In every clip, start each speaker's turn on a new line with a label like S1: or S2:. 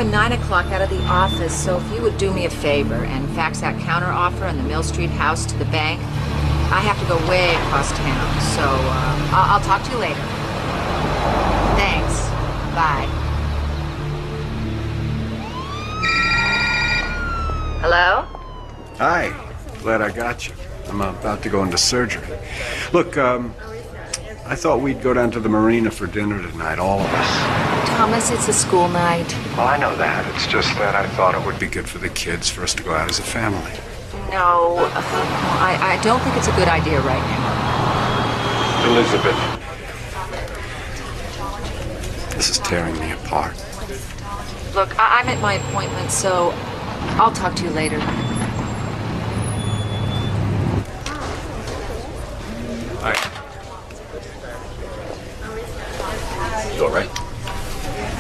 S1: have a 9 o'clock out of the office, so if you would do me a favor and fax that counter offer on the Mill Street house to the bank, I have to go way across town, so I'll talk to you later. Thanks. Bye. Hello?
S2: Hi. Glad I got you. I'm about to go into surgery. Look, I thought we'd go down to the marina for dinner tonight, all of us.
S1: Thomas, it's a school night.
S2: Well, I know that. It's just that I thought it would be good for the kids for us to go out as a family.
S1: No, I don't think it's a good idea right now.
S2: Elizabeth. This is tearing me apart.
S1: Look, I'm at my appointment, so I'll talk to you later.
S2: Hi.
S3: You all right?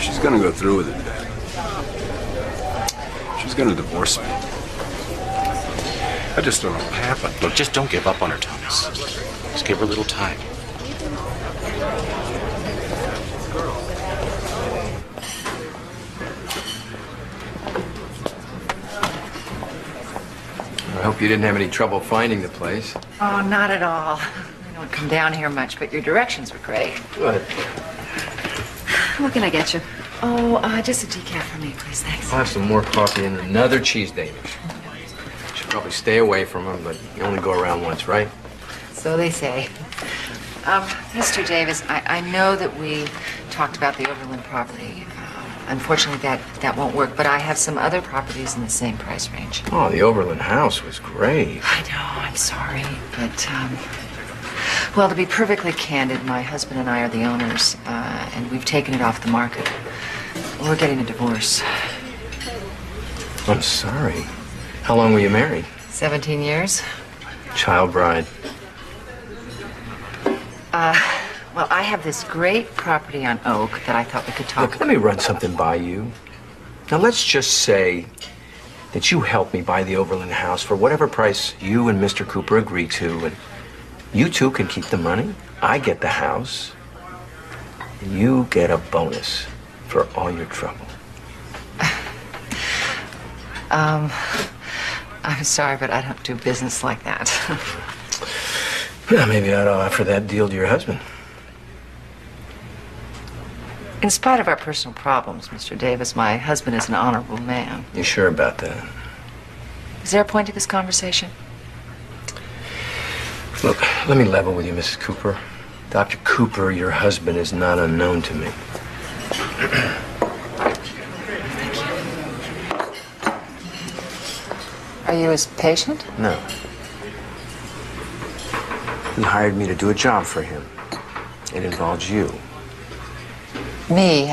S2: She's gonna go through with it, Dad. She's gonna divorce me. I just don't know what happened.
S3: Look, just don't give up on her, Thomas. Just give her a little time.
S4: I hope you didn't have any trouble finding the place.
S1: Oh, not at all. I don't come down here much, but your directions were great.
S4: Good.
S1: What can I get you? Oh, just a decaf for me, please. Thanks.
S4: I'll have some more coffee and another cheese Danish. Should probably stay away from them, but you only go around once, right?
S1: So they say. Mr. Davis, I know that we talked about the Overland property. Unfortunately, that won't work, but I have some other properties in the same price range.
S4: Oh, the Overland house was great.
S1: I know, I'm sorry, but, well, to be perfectly candid, my husband and I are the owners, and we've taken it off the market. We're getting a divorce.
S4: I'm sorry. How long were you married?
S1: 17 years.
S4: Child bride.
S1: Well, I have this great property on Oak that I thought we could talk
S4: Look, let me run something by you. Now, let's just say that you help me buy the Overland house for whatever price you and Mr. Cooper agree to, and you two can keep the money. I get the house, and you get a bonus for all your trouble.
S1: I'm sorry, but I don't do business like that.
S4: Yeah, maybe I'd offer that deal to your husband.
S1: In spite of our personal problems, Mr. Davis, my husband is an honorable man.
S4: You sure about that?
S1: Is there a point to this conversation?
S4: Look, let me level with you, Mrs. Cooper. Dr. Cooper, your husband, is not unknown to me.
S1: Are you his patient?
S4: No. He hired me to do a job for him. It involves you.
S1: Me?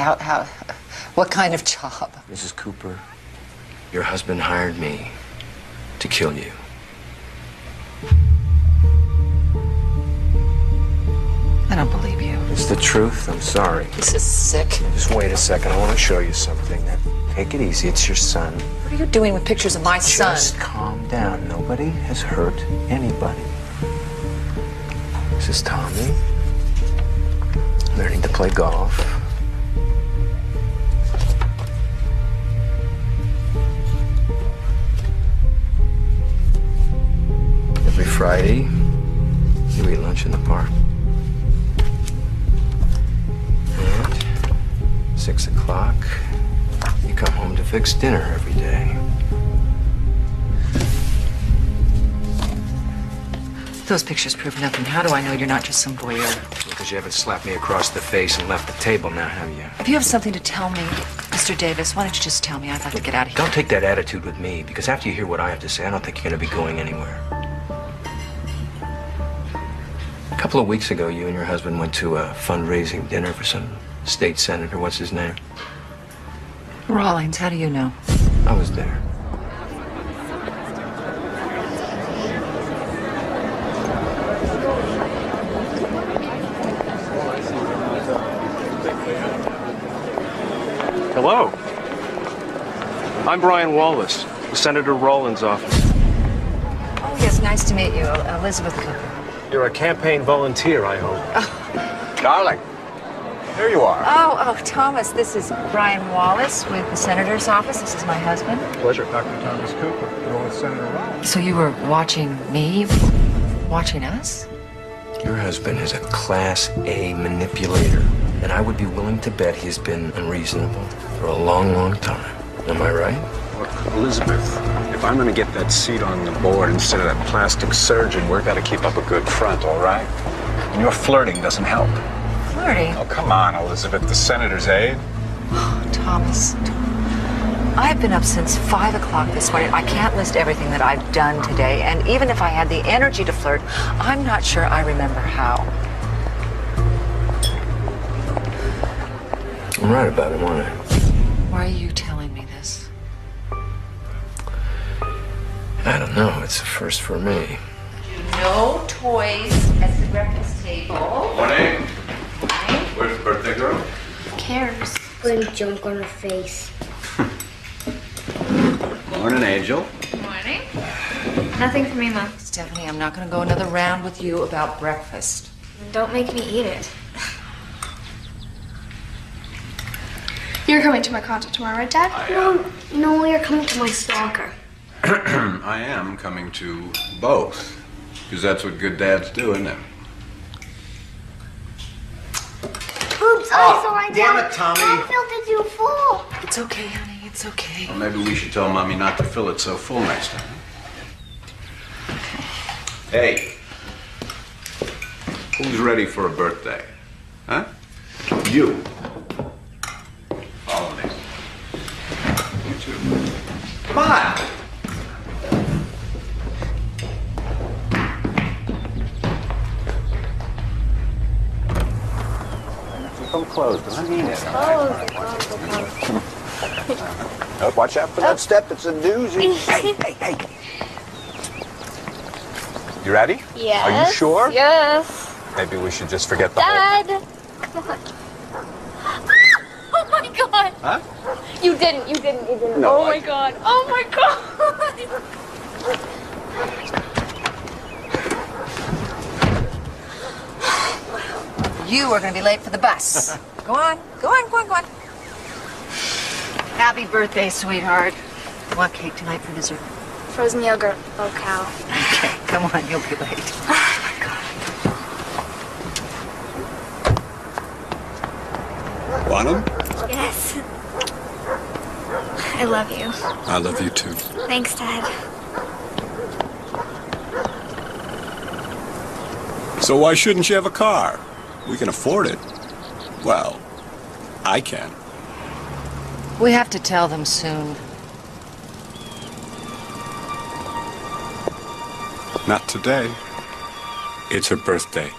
S1: What kind of job?
S4: Mrs. Cooper, your husband hired me to kill you.
S1: I don't believe you.
S4: It's the truth. I'm sorry.
S1: This is sick.
S4: Just wait a second. I want to show you something. Now, take it easy. It's your son.
S1: What are you doing with pictures of my son?
S4: Just calm down. Nobody has hurt anybody. This is Tommy. Learning to play golf. Every Friday, you eat lunch in the park. And 6 o'clock, you come home to fix dinner every day.
S1: Those pictures prove nothing. How do I know you're not just some voyeur?
S4: Because you haven't slapped me across the face and left the table now, have you?
S1: If you have something to tell me, Mr. Davis, why don't you just tell me? I'd like to get out of here.
S4: Don't take that attitude with me, because after you hear what I have to say, I don't think you're going to be going anywhere. A couple of weeks ago, you and your husband went to a fundraising dinner for some state senator. What's his name?
S1: Rawlings, how do you know?
S4: I was there.
S5: Hello. I'm Brian Wallace, Senator Rawlings' office.
S1: Oh, yes, nice to meet you. Elizabeth Cooper.
S5: You're a campaign volunteer, I hope.
S2: Darling, there you are.
S1: Oh, Thomas, this is Brian Wallace with the Senator's office. This is my husband.
S2: Pleasure. Dr. Thomas Cooper. You're with Senator Rollins.
S1: So you were watching me? Watching us?
S4: Your husband is a Class A manipulator, and I would be willing to bet he's been unreasonable for a long, long time. Am I right?
S2: Look, Elizabeth, if I'm going to get that seat on the board instead of that plastic surgeon, we've got to keep up a good front, all right? And your flirting doesn't help.
S1: Flirting?
S2: Oh, come on, Elizabeth, the senator's aide.
S1: Thomas, I've been up since 5 o'clock this morning. I can't list everything that I've done today, and even if I had the energy to flirt, I'm not sure I remember how.
S4: I'm right about it, aren't I?
S1: Why are you telling me this?
S4: I don't know. It's a first for me.
S1: No toys at the breakfast table.
S2: Morning. Where's the birthday girl?
S6: Who cares? Putting junk on her face.
S2: Morning, Angel.
S6: Morning. Nothing for me, Mom.
S1: Stephanie, I'm not going to go another round with you about breakfast.
S6: Don't make me eat it. You're coming to my concert tomorrow, right, Dad? No, you're coming to my soccer.
S2: I am coming to both, because that's what good dads do, isn't it?
S6: Oops, I'm sorry,
S2: damn
S6: Dad.
S2: it, Tommy.
S6: I filled it too full.
S1: It's okay, honey. It's okay.
S2: Well, maybe we should tell Mommy not to fill it so full next time. Hey, who's ready for a birthday? Huh? You. Follow me. You too. Come on. Come close, but I mean it. Oh, watch out for that step. It's a doozy. Hey. You ready?
S6: Yes.
S2: Are you sure?
S6: Yes.
S2: Maybe we should just forget the whole...
S6: Dad! Come on. Oh my god!
S2: Huh?
S6: You didn't.
S2: No,
S6: oh
S2: I
S6: my
S2: didn't.
S6: god. Oh my god!
S1: You are going to be late for the bus. Go on. Happy birthday, sweetheart. Want cake tonight for dessert?
S6: Frozen yogurt. Oh, cow.
S1: Okay, come on. You'll be late.
S2: Want 'em?
S6: Yes. I love you.
S2: I love you too.
S6: Thanks, Dad.
S2: So why shouldn't you have a car? We can afford it. Well, I can.
S1: We have to tell them soon.
S2: Not today. It's her birthday.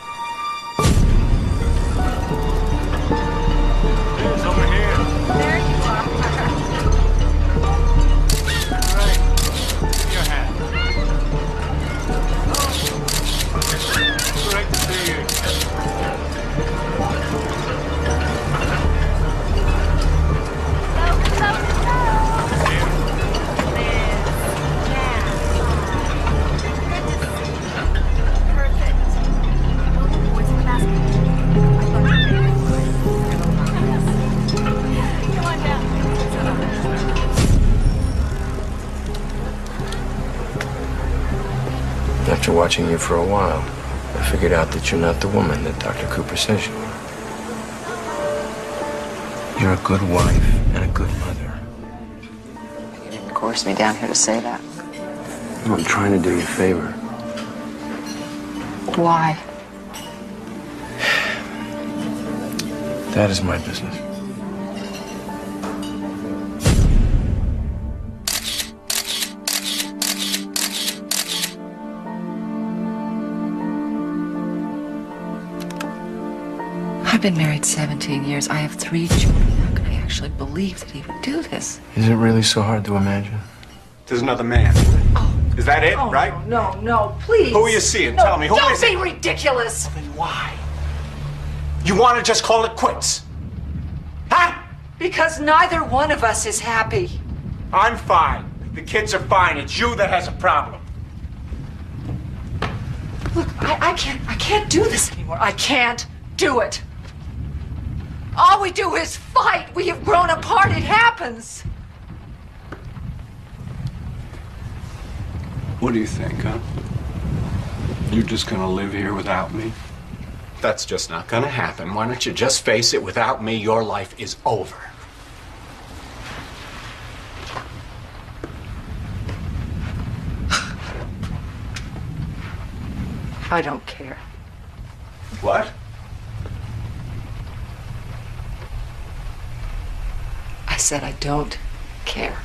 S4: After watching you for a while, I figured out that you're not the woman that Dr. Cooper says you are. You're a good wife and a good mother.
S1: You didn't coerce me down here to say that.
S4: I'm trying to do you a favor.
S1: Why?
S4: That is my business.
S1: I've been married 17 years. I have 3 children. How can I actually believe that he would do this?
S4: Is it really so hard to imagine?
S2: There's another man. Is that it,
S1: Oh,
S2: right?
S1: No, please.
S2: Who are you seeing?
S1: No,
S2: Tell me, who
S1: don't
S2: is it?
S1: be ridiculous.
S2: Then why? You want to just call it quits? Huh?
S1: Because neither one of us is happy.
S2: I'm fine. The kids are fine. It's you that has a problem.
S1: Look, I can't do this anymore. I can't do it. All we do is fight. We have grown apart. It happens.
S2: What do you think, huh? You just gonna live here without me?
S7: That's just not gonna happen. Why don't you just face it? Without me, your life is over.
S1: I don't care.
S2: What?
S1: I said I don't care.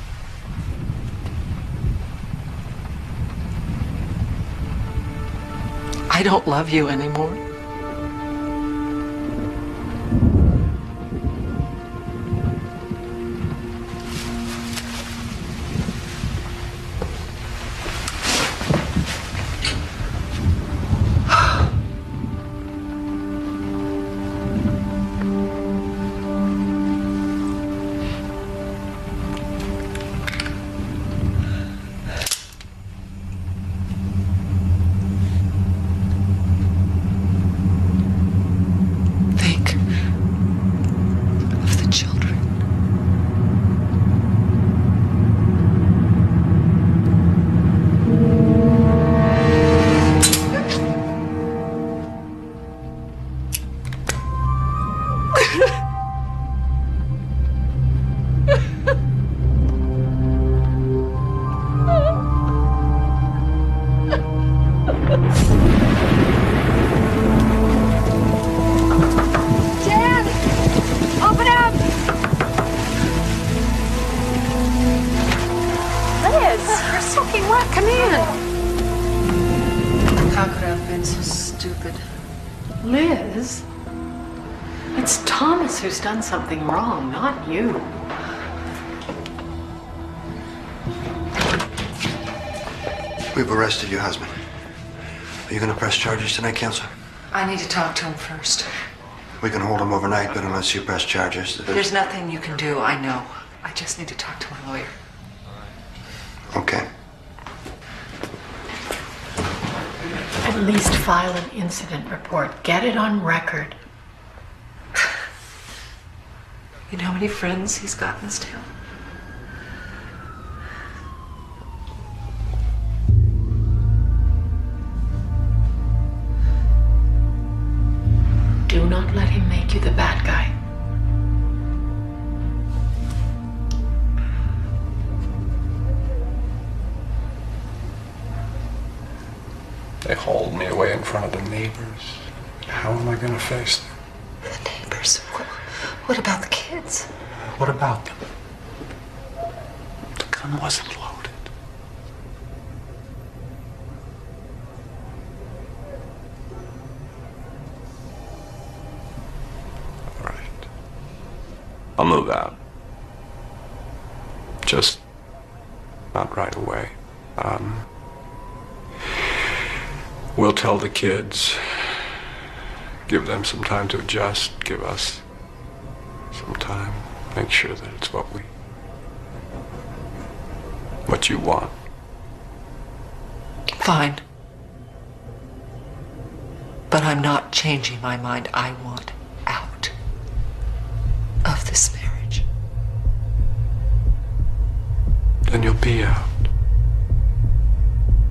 S1: I don't love you anymore. Think of the children. Dad! Open up! Liz, you're soaking wet. Come in. How could I have been so stupid?
S8: Liz, it's Thomas who's done something wrong, not you.
S9: We've arrested your husband. Are you going to press charges tonight, Counselor?
S1: I need to talk to him first.
S9: We can hold him overnight, but unless you press charges,
S1: There's nothing you can do, I know. I just need to talk to my lawyer.
S9: Okay.
S8: At least file an incident report. Get it on record.
S1: You know how many friends he's got in this town?
S8: Do not let him make you the bad guy.
S2: They hauled me away in front of the neighbors. How am I gonna face them?
S1: The neighbors. What about the kids?
S2: What about them? The gun wasn't loaded. All right. I'll move out. Just not right away. We'll tell the kids. Give them some time to adjust. Give us some time. Make sure that it's what you want.
S1: Fine. But I'm not changing my mind. I want out of this marriage.
S2: Then you'll be out.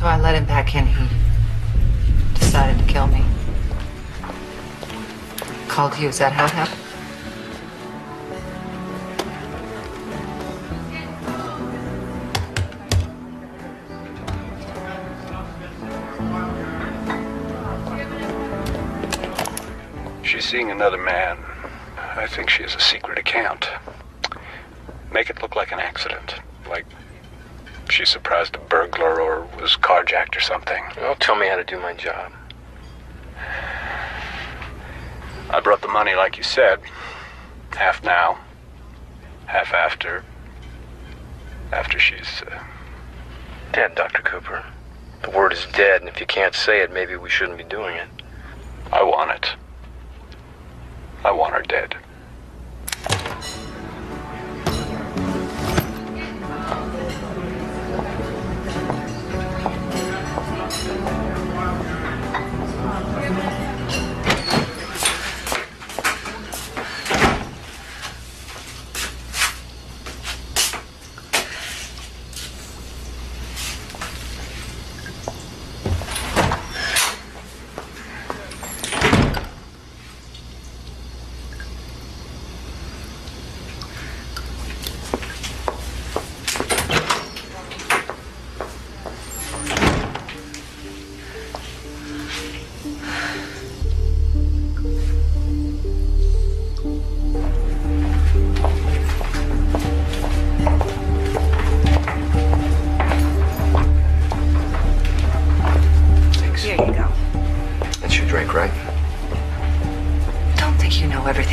S1: So I let him back in. He decided to kill me. Called you. Is that how it happened?
S2: She's seeing another man. I think she has a secret account. Make it look like an accident. Like she surprised a burglar or was carjacked or something.
S4: Don't tell me how to do my job.
S2: I brought the money like you said. Half now, half after she's...
S4: Dead, Dr. Cooper. The word is dead, and if you can't say it, maybe we shouldn't be doing it.
S2: I want it. I want her dead.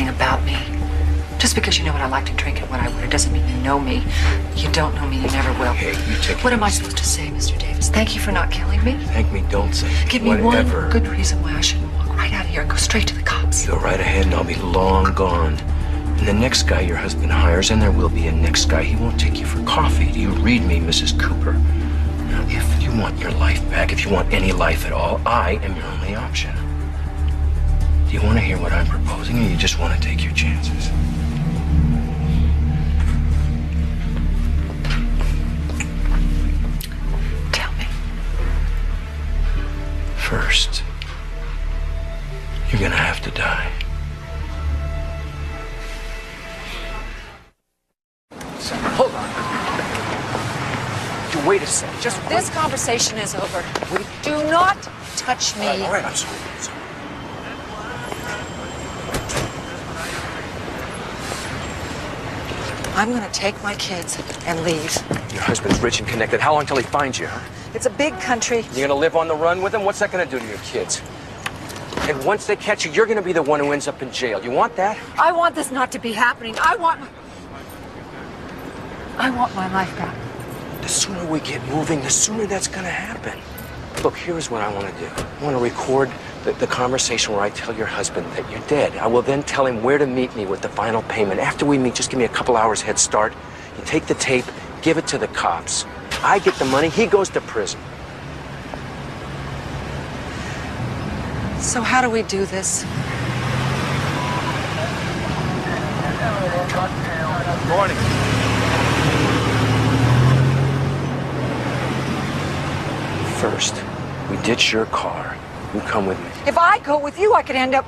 S1: anything about me. Just because you know what I like to drink and what I wear doesn't mean you know me. You don't know me, you never will.
S4: Hey, you take it
S1: What am I
S4: easy.
S1: supposed to say, Mr. Davis? Thank you for not killing me?
S4: Thank me, don't say.
S1: Give me
S4: Whatever.
S1: one good reason why I shouldn't walk right out of here and go straight to the cops.
S4: You go right ahead and I'll be long gone. And the next guy your husband hires, and there will be a next guy, he won't take you for coffee. Do you read me, Mrs. Cooper? Now, if you want your life back, if you want any life at all, I am your only option. Do you want to hear what I'm proposing, or you just want to take your chances?
S1: Tell me.
S4: First, you're gonna have to die.
S10: Hold on. You wait a second. Just wait.
S1: This conversation is over. Do not touch me.
S10: All right, I'm sorry.
S1: I'm gonna take my kids and leave.
S4: Your husband's rich and connected. How long till he finds you, huh?
S1: It's a big country.
S4: You're gonna live on the run with him? What's that gonna do to your kids? And once they catch you, you're gonna be the one who ends up in jail. You want that?
S1: I want this not to be happening. I want my life back.
S4: The sooner we get moving, the sooner that's gonna happen. Look, here's what I want to do. I want to record the conversation where I tell your husband that you're dead. I will then tell him where to meet me with the final payment. After we meet, just give me a couple hours head start. You take the tape, give it to the cops. I get the money, he goes to prison.
S1: So how do we do this?
S5: Morning.
S4: First, we ditch your car. You come with me.
S1: If I go with you, I could end up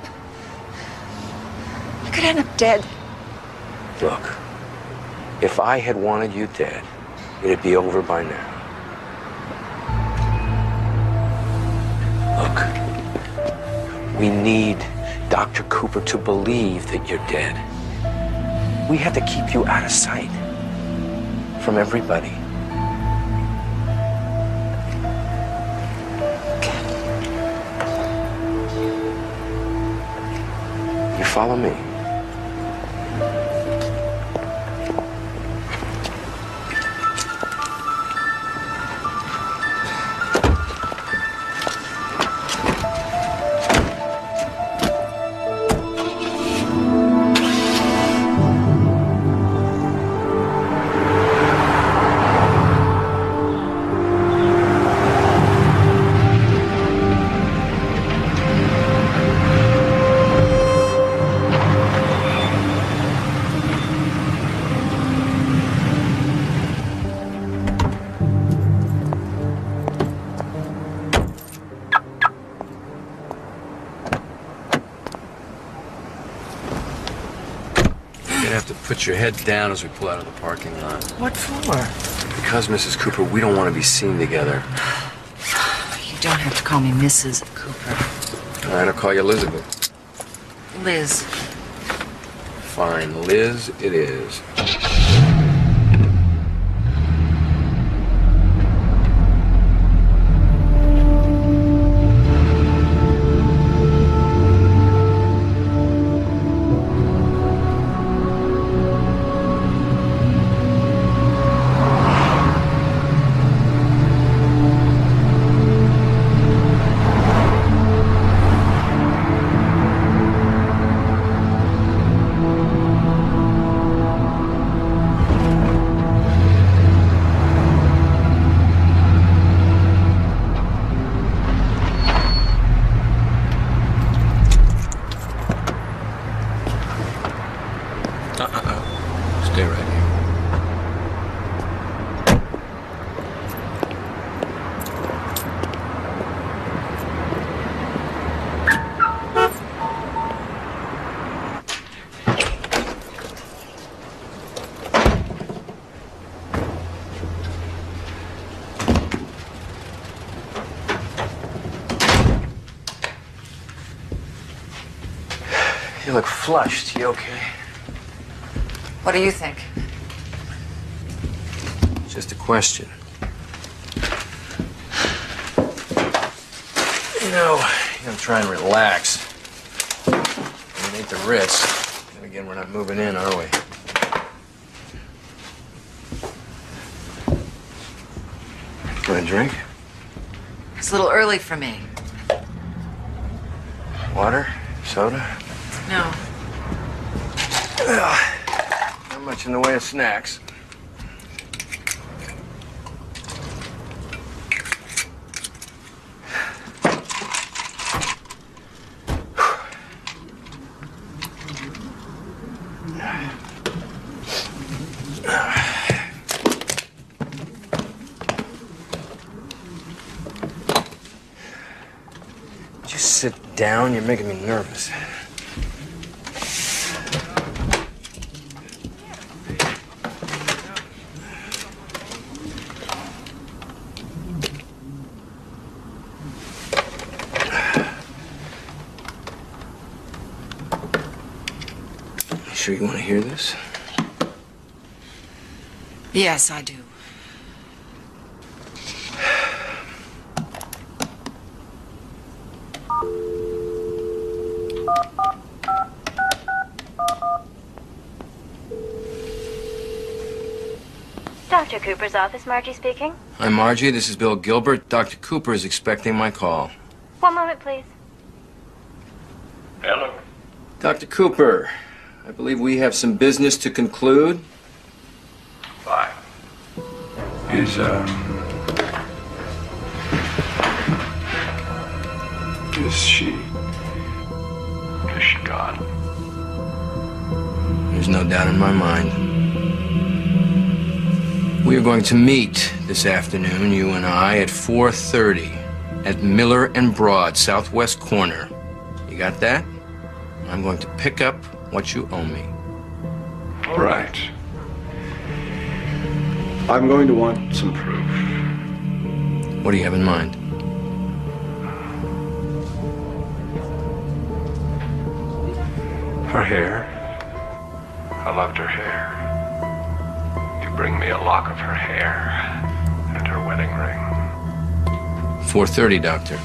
S1: dead.
S4: Look, if I had wanted you dead, it'd be over by now. Look, we need Dr. Cooper to believe that you're dead. We have to keep you out of sight from everybody. You follow me?
S11: Put your head down as we pull out of the parking lot.
S1: What for?
S11: Because, Mrs. Cooper, we don't want to be seen together.
S1: You don't have to call me Mrs. Cooper.
S11: All right, I'll call you Elizabeth.
S1: Liz.
S11: Fine, Liz it is. Stay right here.
S4: You look flushed. You okay?
S1: What do you think?
S11: Just a question.
S4: You know, you gotta try and relax. It ain't the Ritz. again, we're not moving in, are we? Want a drink?
S1: It's a little early for me.
S4: Water? Soda?
S1: No.
S4: Not much in the way of snacks. Just sit down. You're making me nervous. You sure you want to hear this?
S1: Yes, I do.
S12: Dr. Cooper's office, Margie speaking.
S4: Hi, Margie. This is Bill Gilbert. Dr. Cooper is expecting my call.
S12: One moment, please.
S2: Hello.
S4: Dr. Cooper, I believe we have some business to conclude.
S2: Fine. Is she gone?
S4: There's no doubt in my mind. We are going to meet this afternoon, you and I, at 4:30 at Miller and Broad, southwest corner. You got that? I'm going to pick up what you owe me.
S2: All right. I'm going to want some proof.
S4: What do you have in mind?
S2: Her hair. I loved her hair. You bring me a lock of her hair and her wedding ring.
S4: 4:30, Doctor.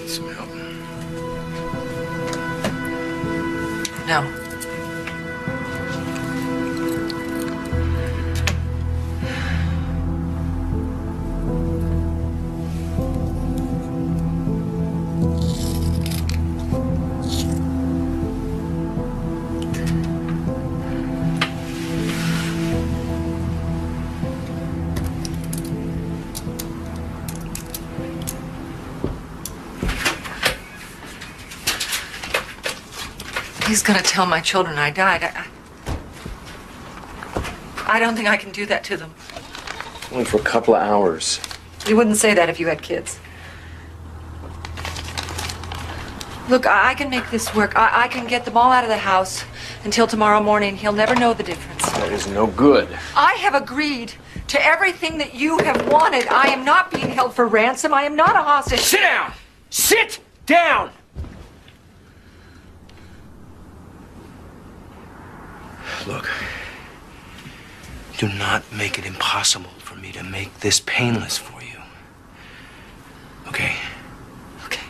S4: Some help.
S1: No. He's gonna tell my children I died. I don't think I can do that to them.
S4: Only for a couple of hours.
S1: You wouldn't say that if you had kids. Look, I can make this work. I can get them all out of the house until tomorrow morning. He'll never know the difference.
S4: That is no good.
S1: I have agreed to everything that you have wanted. I am not being held for ransom. I am not a hostage.
S4: Sit down! Sit down! Look, do not make it impossible for me to make this painless for you. Okay?
S1: Okay.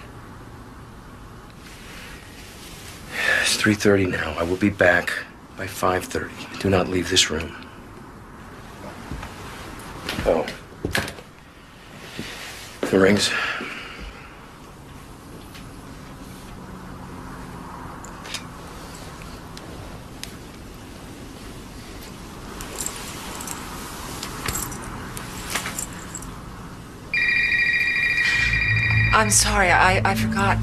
S4: It's 3:30 now. I will be back by 5:30. Do not leave this room. Oh. The rings.
S1: I'm sorry, I forgot.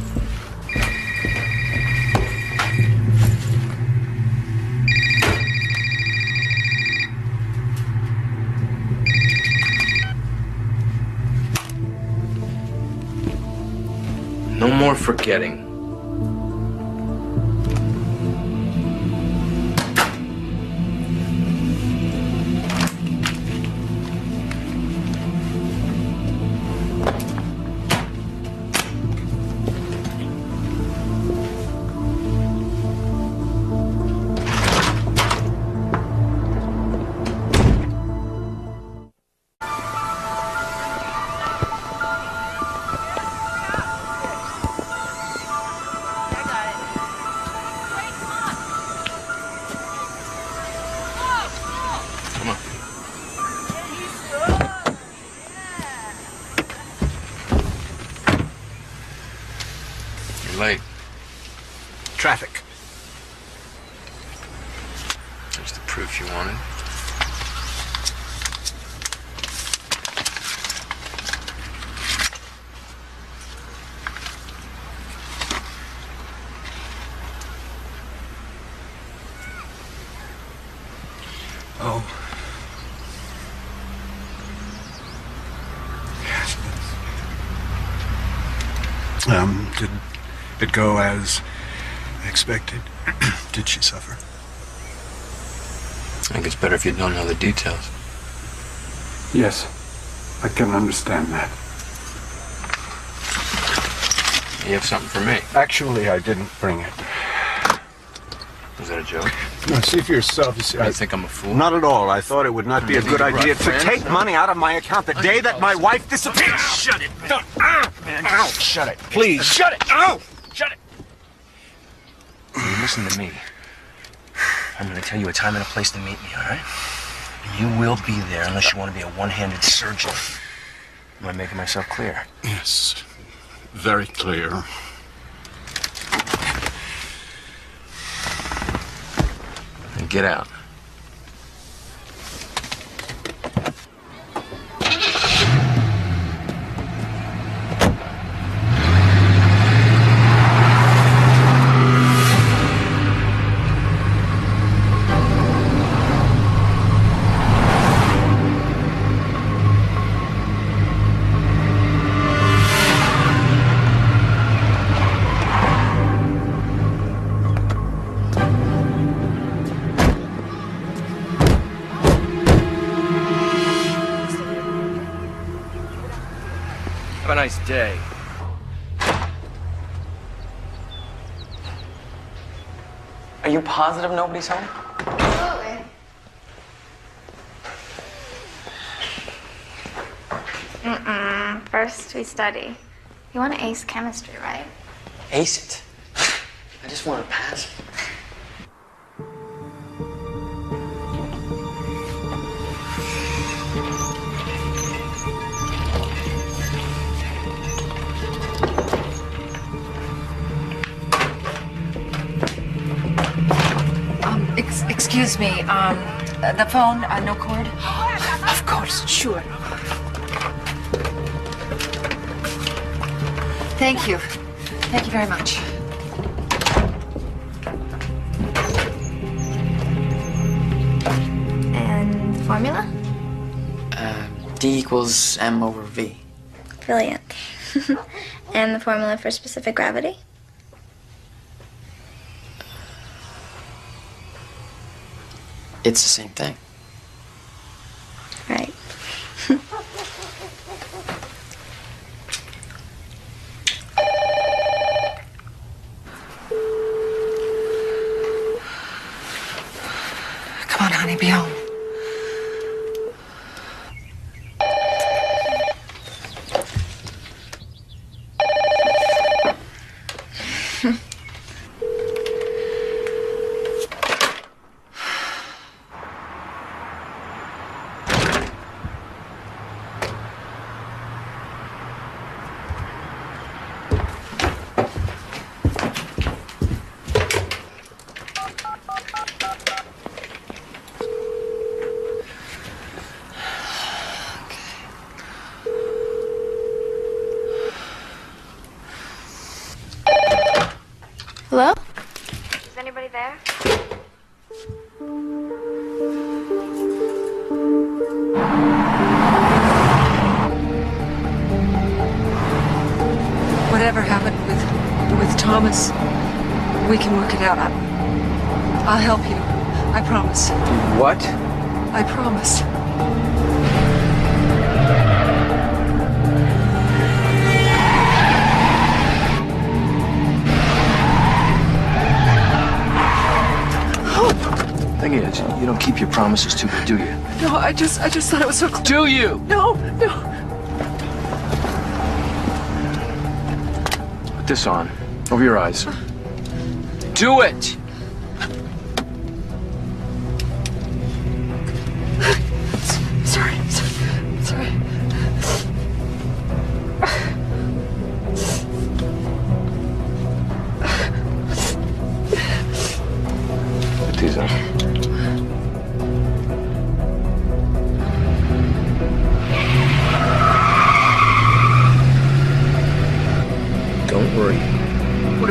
S4: No more forgetting.
S11: late?
S7: Traffic.
S11: There's the proof you wanted.
S2: Oh. Yes. Did it go as expected? Did she suffer?
S11: I think it's better if you don't know the details.
S2: Yes, I can understand that.
S11: You have something for me?
S2: Actually, I didn't bring it.
S11: Was that a joke?
S2: No, see for yourself. You see,
S11: You think I'm a fool?
S2: Not at all. I thought it would not be a good idea to
S11: friends?
S2: take money out of my account the day that my wife disappeared.
S11: Shut it!
S2: Man, ow!
S11: Shut it!
S2: Please, shut it! Ow!
S11: Shut it!
S4: You listen to me. I'm going to tell you a time and a place to meet me, all right? You will be there unless you want to be a one-handed surgeon. Am I making myself clear?
S2: Yes, very clear.
S11: And get out.
S4: Have a nice day.
S13: Are you positive nobody's home?
S6: Absolutely.
S12: First, we study. You want to ace chemistry, right?
S13: Ace it. I just want to pass.
S1: Excuse me, the phone, no cord?
S8: Of course, sure.
S1: Thank you. Thank you very much.
S12: And formula?
S13: D equals M over V.
S12: Brilliant. And the formula for specific gravity?
S13: It's the same thing.
S12: Right.
S1: Come on, honey, be home.
S12: Hello? Is anybody there?
S8: Whatever happened with Thomas, we can work it out. I'll help you. I promise.
S4: What?
S8: I promise.
S4: Thing is, you don't keep your promises too good, do you?
S8: No, I just thought it was so close.
S4: Do you?
S8: No.
S4: Put this on. Over your eyes. Do it!
S8: Sorry.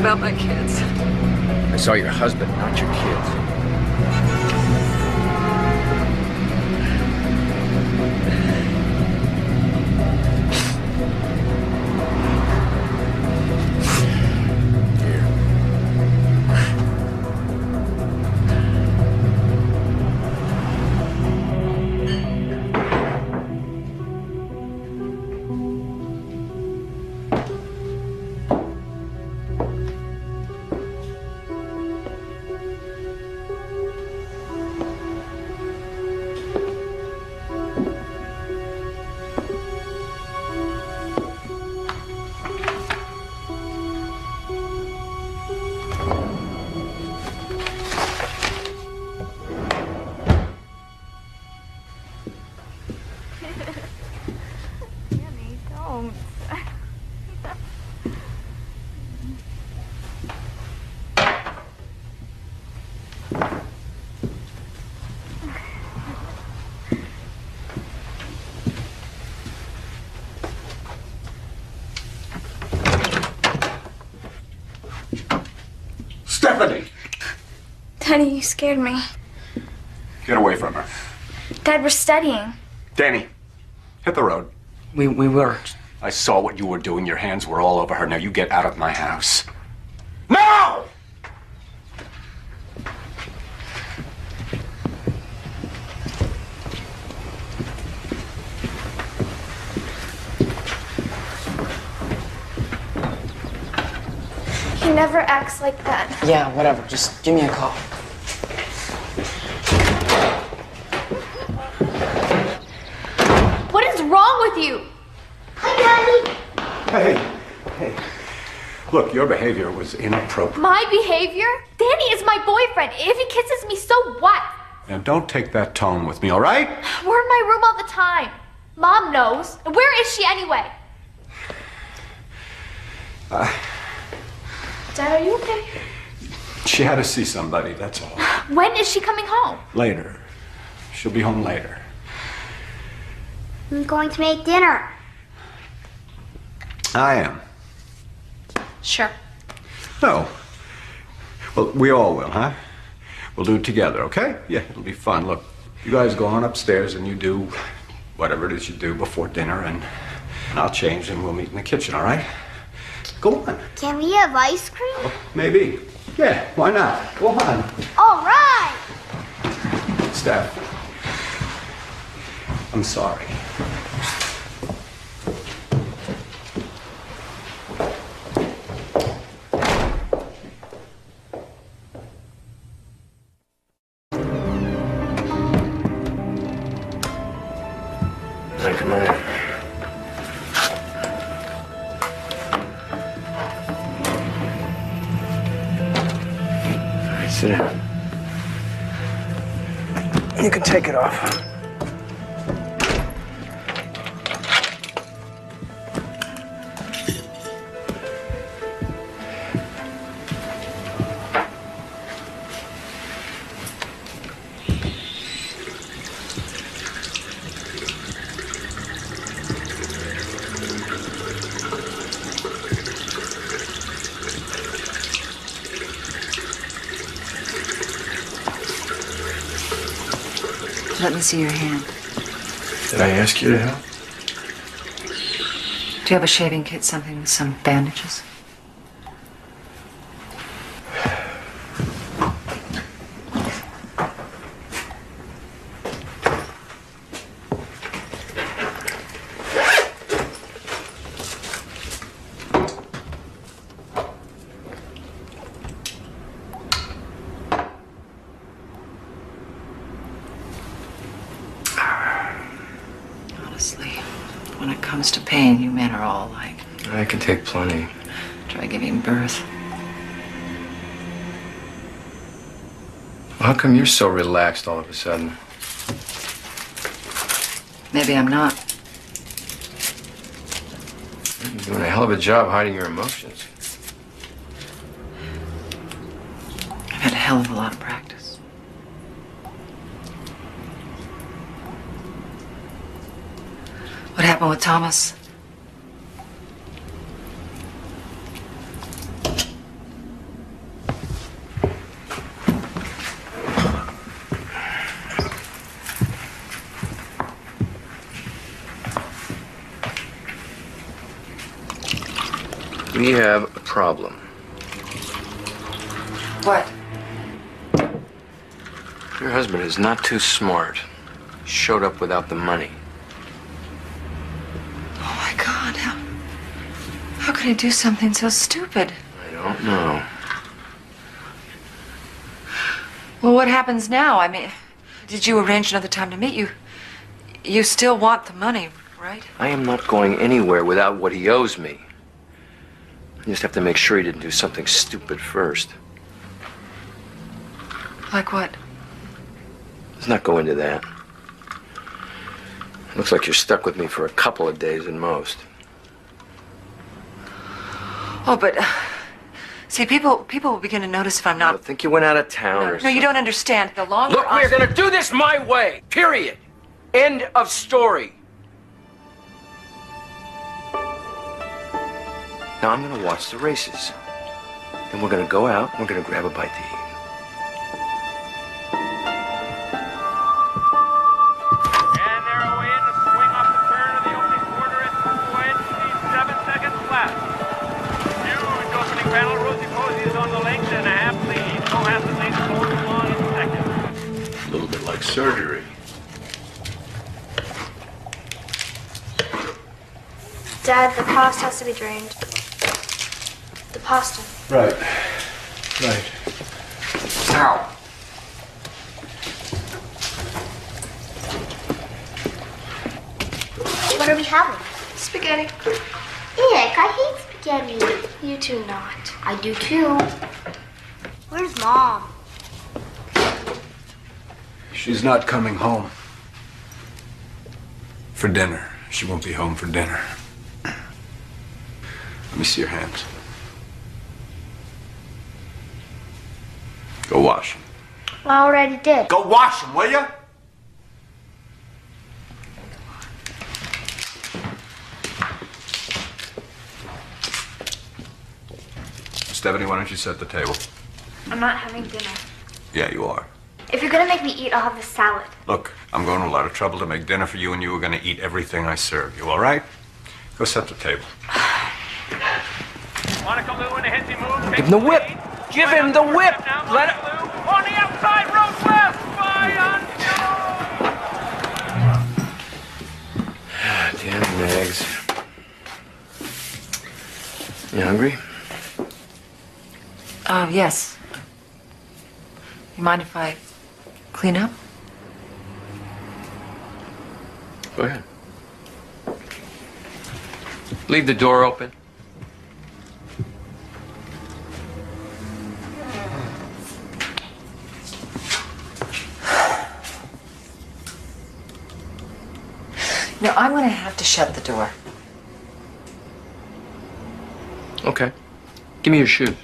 S8: about my kids?
S4: I saw your husband, not your kids.
S7: Stephanie!
S12: Daddy, you scared me.
S7: Get away from her.
S12: Dad, we're studying.
S7: Danny, hit the road.
S13: We were.
S7: I saw what you were doing. Your hands were all over her. Now you get out of my house. No!
S6: He never acts like that.
S13: Yeah, whatever. Just give me a call.
S6: What is wrong with you? Hi, Daddy.
S7: Hey. Look, your behavior was inappropriate.
S6: My behavior? Danny is my boyfriend. If he kisses me, so what?
S7: Now, don't take that tone with me, all right?
S6: We're in my room all the time. Mom knows. Where is she anyway? Dad, are you okay?
S7: She had to see somebody, that's all.
S6: When is she coming home?
S7: Later. She'll be home later.
S6: I'm going to make dinner.
S7: I am.
S6: Sure.
S7: No. Well, we all will, huh? We'll do it together, okay? Yeah, it'll be fun. Look, you guys go on upstairs and you do whatever it is you do before dinner, and I'll change and we'll meet in the kitchen, all right? Go on.
S6: Can we have ice cream?
S7: Oh, maybe. Yeah, why not? Go on.
S6: All right.
S7: Steph, I'm sorry.
S4: Hey, come on. All right, sit down. You can take it off.
S1: Let me see your hand.
S4: Did I ask you to help?
S1: Do you have a shaving kit, something with some bandages? Honestly, when it comes to pain, you men are all alike.
S4: I can take plenty.
S1: Try giving birth.
S4: Well, how come you're so relaxed all of a sudden?
S1: Maybe I'm not.
S4: You're doing a hell of a job hiding your emotions.
S1: I've had a hell of a lot of practice. What happened with Thomas?
S4: We have a problem.
S8: What?
S4: Your husband is not too smart. He showed up without the money.
S8: Oh my God, how could he do something so stupid?
S4: I don't know.
S8: Well, what happens now? I mean, did you arrange another time to meet? You still want the money, right?
S4: I am not going anywhere without what he owes me. I just have to make sure he didn't do something stupid first.
S8: Like what?
S4: Let's not go into that. Looks like you're stuck with me for a couple of days at most.
S8: Oh, but see, people will begin to notice if I'm not.
S4: I think you went out of town or
S8: No,
S4: something.
S8: you don't understand. The longer
S4: Look, we're gonna do this my way. Period. End of story. Now I'm gonna watch the races. Then we're gonna go out and we're gonna grab a bite to eat.
S14: And they're away in the swing off the turn of the opening quarter at 27 seconds left. Huge opening battle. Rosie Posey is on the length and a half lead. So has the lead going along in second.
S11: A little bit like surgery.
S6: Dad, the pasta has to be drained. The pasta.
S11: Right. Right.
S4: Ow.
S6: What are we having?
S8: Spaghetti.
S6: Ick, I hate spaghetti. You do not. I do too. Where's Mom?
S2: She's not coming home. For dinner. She won't be home for dinner. Let me see your hands. Go wash them.
S6: I already did.
S2: Go wash them, will you? Stephanie, why don't you set the table?
S6: I'm not having dinner.
S2: Yeah, you are.
S6: If you're gonna make me eat, I'll have the salad.
S2: Look, I'm going to a lot of trouble to make dinner for you, and you are going to eat everything I serve you, all right? Go set the table.
S14: Monica Lou in a hissy move.
S4: Give him the whip. Give him the whip. Let it.
S14: On the outside, road west by
S4: Damn eggs. You hungry?
S8: Oh, yes. You mind if I clean up?
S4: Go ahead. Leave the door open.
S8: No, I'm gonna have to shut the door.
S4: Okay. Give me your shoes.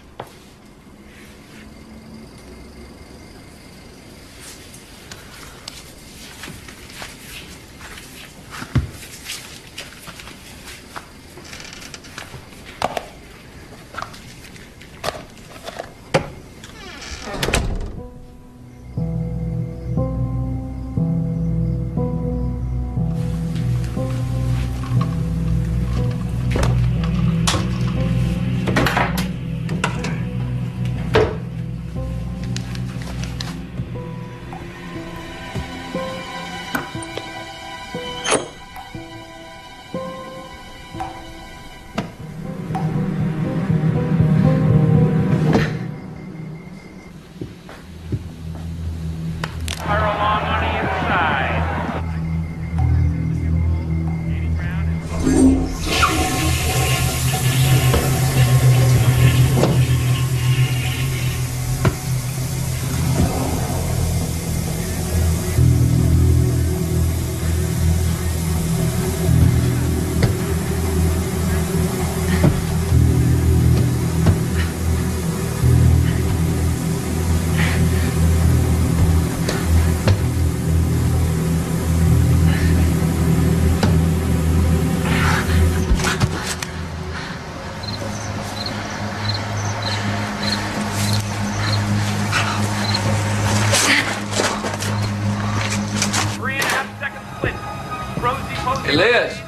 S4: Hey, Liz,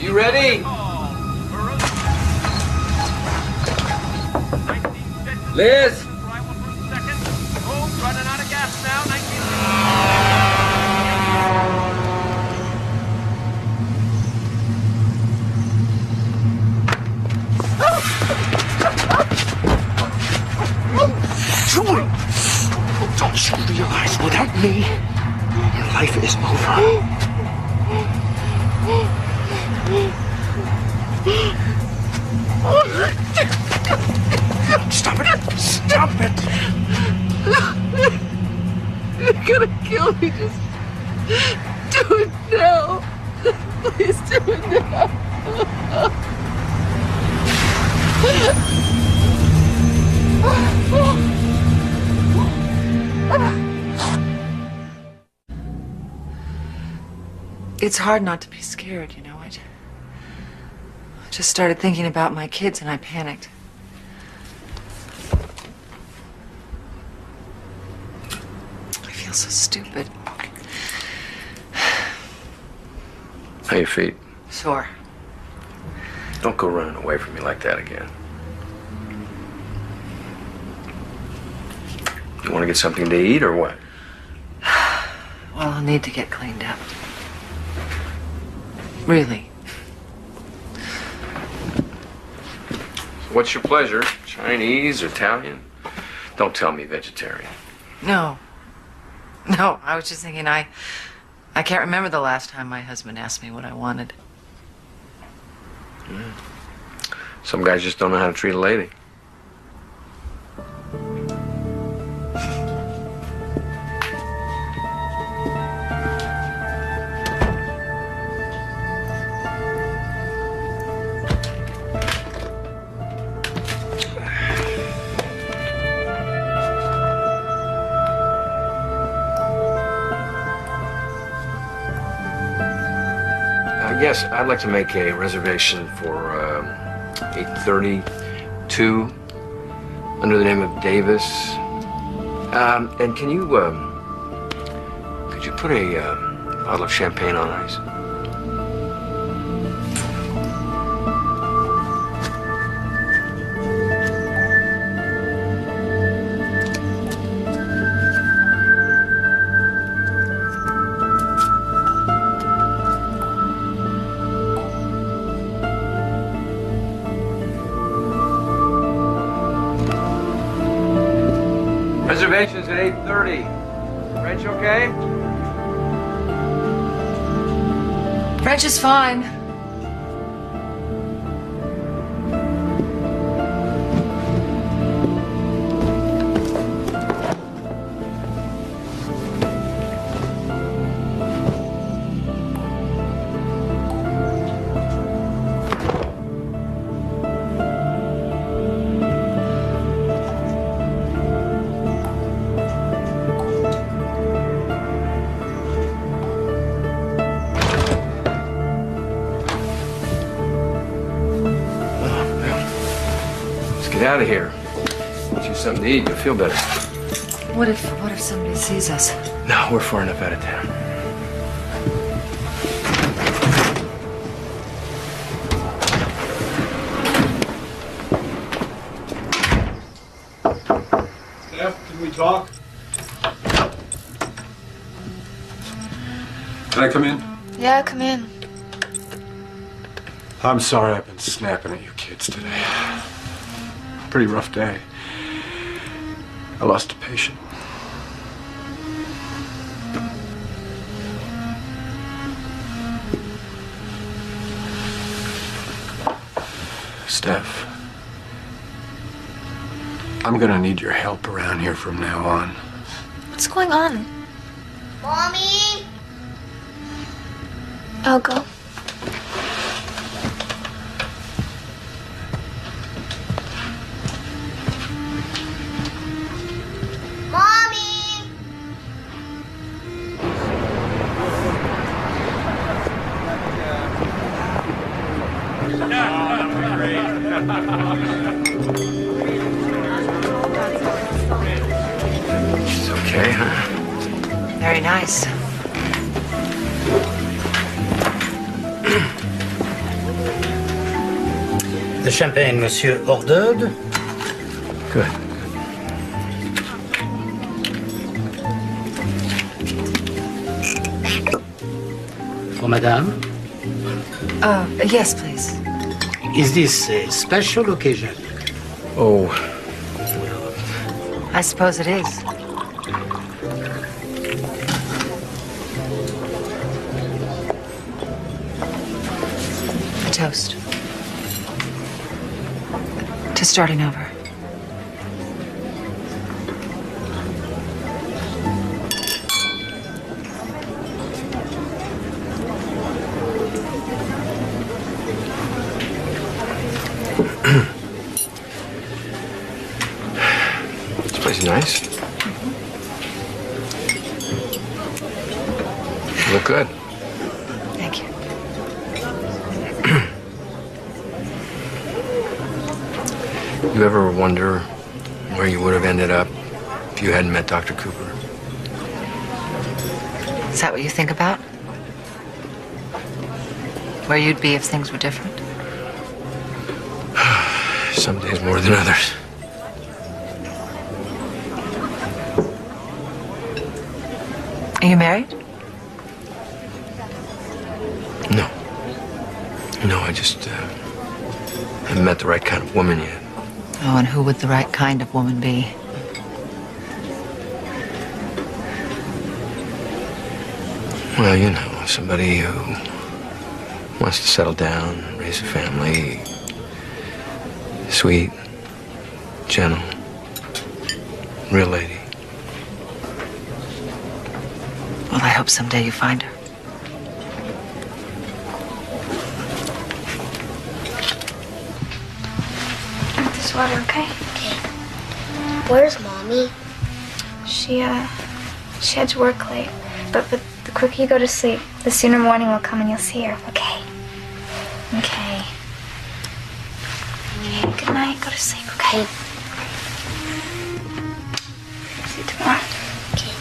S4: you ready?
S11: Liz!
S14: Oh, running out of gas now. 19.
S4: Julie! Don't you realize without me, your life is over? Stop it! Stop it!
S8: You're gonna kill me. Just do it now. Please do it now. It's hard not to be scared, you know. I just started thinking about my kids and I panicked. I feel so stupid.
S11: How your feet?
S8: Sore.
S11: Don't go running away from me like that again. You want to get something to eat or what?
S8: Well, I'll need to get cleaned up. Really.
S11: What's your pleasure? Chinese, Italian? Don't tell me vegetarian.
S8: No. No, I was just thinking I can't remember the last time my husband asked me what I wanted.
S11: Some guys just don't know how to treat a lady. Yes, I'd like to make a reservation for 8:32 under the name of Davis. And can you, could you put a bottle of champagne on ice? Reservations at 8:30. French okay?
S8: French is fine.
S11: Get out of here. Get you something to eat, you'll feel better.
S8: What if somebody sees us?
S11: No, we're far enough out of town.
S7: Steph, can we talk? Can I come in?
S12: Yeah, come in.
S7: I'm sorry I've been snapping at you kids today. Pretty rough day. I lost a patient. Steph, I'm gonna need your help around here from now on.
S12: What's going on?
S6: Mommy!
S12: I'll go.
S11: It's okay, huh?
S8: Very nice.
S15: The champagne, monsieur, hors d'oeuvre.
S11: Good.
S15: madame?
S8: Yes, please.
S15: Is this a special occasion?
S11: Oh,
S1: I suppose it is. A toast. To starting over.
S11: this place is nice. You look good.
S1: Thank you.
S11: You ever wonder where you would have ended up if you hadn't met Dr. Cooper?
S1: Is that what you think about? Where you'd be if things were different?
S11: Some days more than others.
S1: Are you married?
S11: No. No, I just haven't met the right kind of woman yet.
S1: Oh, and who would the right kind of woman be?
S11: Well, you know, somebody who wants to settle down, raise a family, sweet, gentle, real lady.
S1: Well, I hope someday you find her.
S12: This water, okay?
S6: Okay. Where's Mommy?
S12: She had to work late. But the quicker you go to sleep, the sooner morning will come and you'll see her, okay? Okay. Okay, good night. Go to sleep, okay? See you tomorrow.
S6: Okay.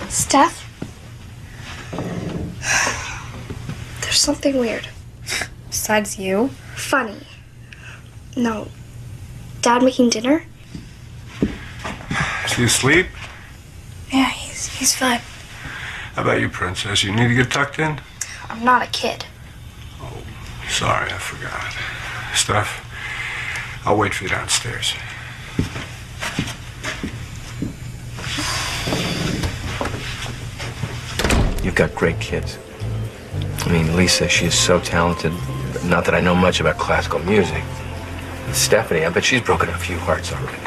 S12: Steph? There's something weird. Besides you? Funny. No. Dad making dinner?
S2: Is he asleep?
S12: Yeah, he's fine.
S2: How about you, Princess? You need to get tucked in?
S12: I'm not a kid.
S2: Sorry, I forgot. Steph, I'll wait for you downstairs.
S11: You've got great kids. I mean, Lisa, she is so talented. Not that I know much about classical music. Stephanie, I bet she's broken a few hearts already.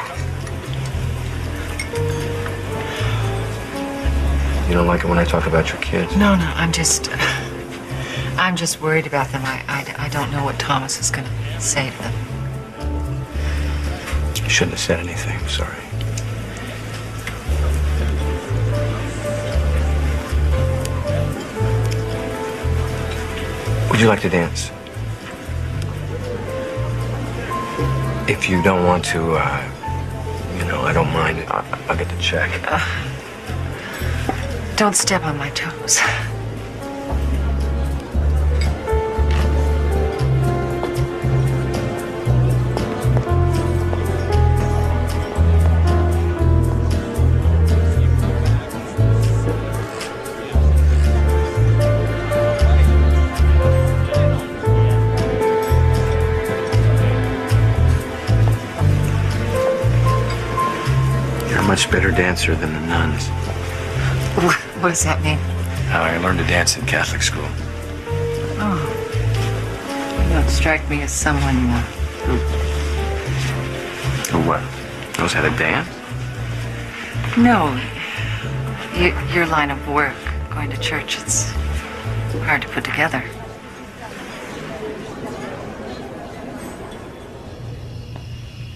S11: You don't like it when I talk about your kids?
S1: No, I'm just worried about them. I don't know what Thomas is going to say to them.
S11: I shouldn't have said anything. I'm sorry. Would you like to dance? If you don't want to, I don't mind. I'll get the check.
S1: Don't step on my toes.
S11: You're a much better dancer than the nuns.
S1: What does that mean?
S11: I learned to dance in Catholic school.
S1: Oh. You don't strike me as someone
S11: Who what? Knows how to dance?
S1: No. Your line of work, going to church, it's hard to put together.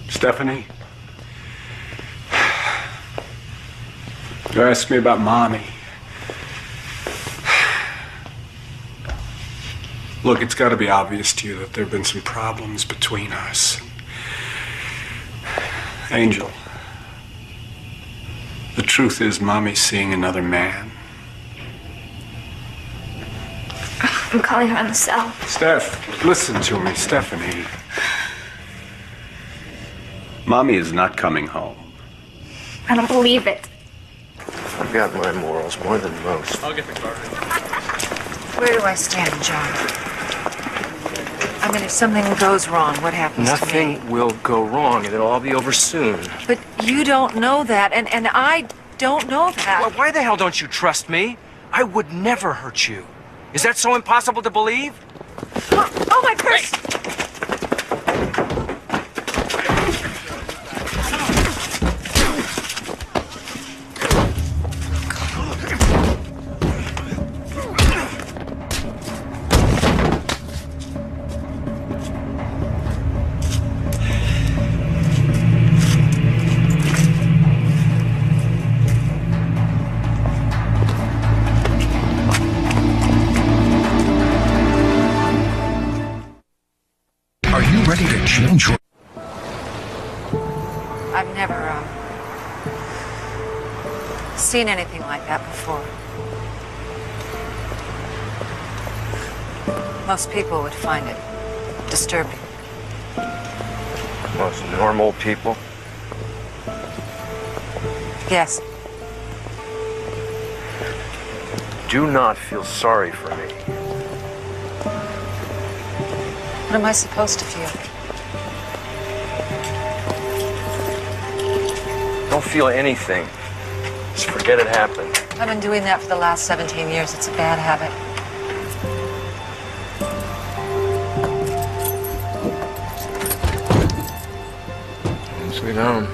S2: Stephanie? You asked me about Mommy. Look, it's got to be obvious to you that there have been some problems between us. Angel, the truth is Mommy's seeing another man.
S12: I'm calling her on the cell.
S7: Steph, listen to me, Stephanie. Mommy is not coming home.
S12: I don't believe it.
S11: I've got my morals more than most.
S14: I'll get the car.
S1: Where do I stand, John? I mean, if something goes wrong, what happens to me?
S4: Nothing will go wrong, and it'll all be over soon.
S1: But you don't know that, and I don't know that.
S4: Well, why the hell don't you trust me? I would never hurt you. Is that so impossible to believe?
S1: Oh, my purse!
S16: Ready to change your...
S1: I've never, seen anything like that before. Most people would find it disturbing.
S4: Most normal people?
S1: Yes.
S4: Do not feel sorry for me.
S1: What am I supposed to feel?
S4: Don't feel anything. Just forget it happened.
S1: I've been doing that for the last 17 years. It's a bad habit.
S11: Sweet home.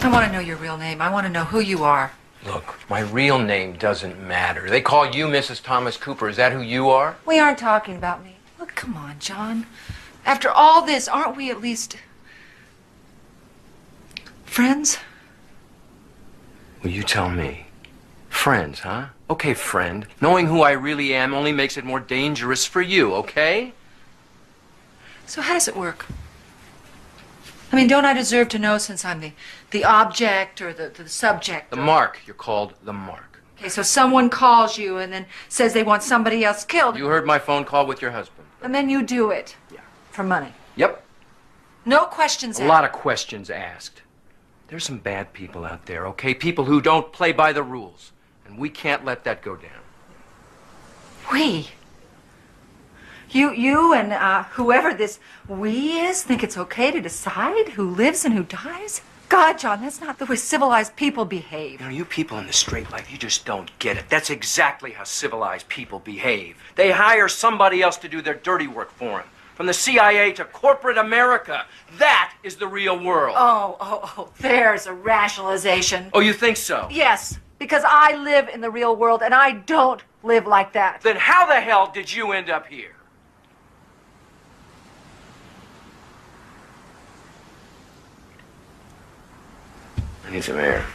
S1: I want to know your real name. I want to know who you are.
S11: Look, my real name doesn't matter. They call you Mrs. Thomas Cooper. Is that who you are?
S1: We aren't talking about me. Look, come on, John. After all this, aren't we at least friends?
S11: Well, you tell me. Friends, huh? Okay, friend. Knowing who I really am only makes it more dangerous for you, okay?
S1: So how does it work? I mean, don't I deserve to know since I'm the object or the subject?
S11: The mark. You're called the mark.
S1: Okay, so someone calls you and then says they want somebody else killed.
S11: You heard my phone call with your husband.
S1: And then you do it.
S11: Yeah.
S1: For money.
S11: Yep.
S1: No questions asked.
S11: A lot of questions asked. There's some bad people out there, okay? People who don't play by the rules. And we can't let that go down.
S1: We? You and whoever this we is think it's okay to decide who lives and who dies? God, John, that's not the way civilized people behave.
S11: You know, you people in the straight life, you just don't get it. That's exactly how civilized people behave. They hire somebody else to do their dirty work for them. From the CIA to corporate America. That is the real world.
S1: Oh, there's a rationalization.
S11: Oh, you think so?
S1: Yes, because I live in the real world and I don't live like that.
S11: Then how the hell did you end up here? I need some air.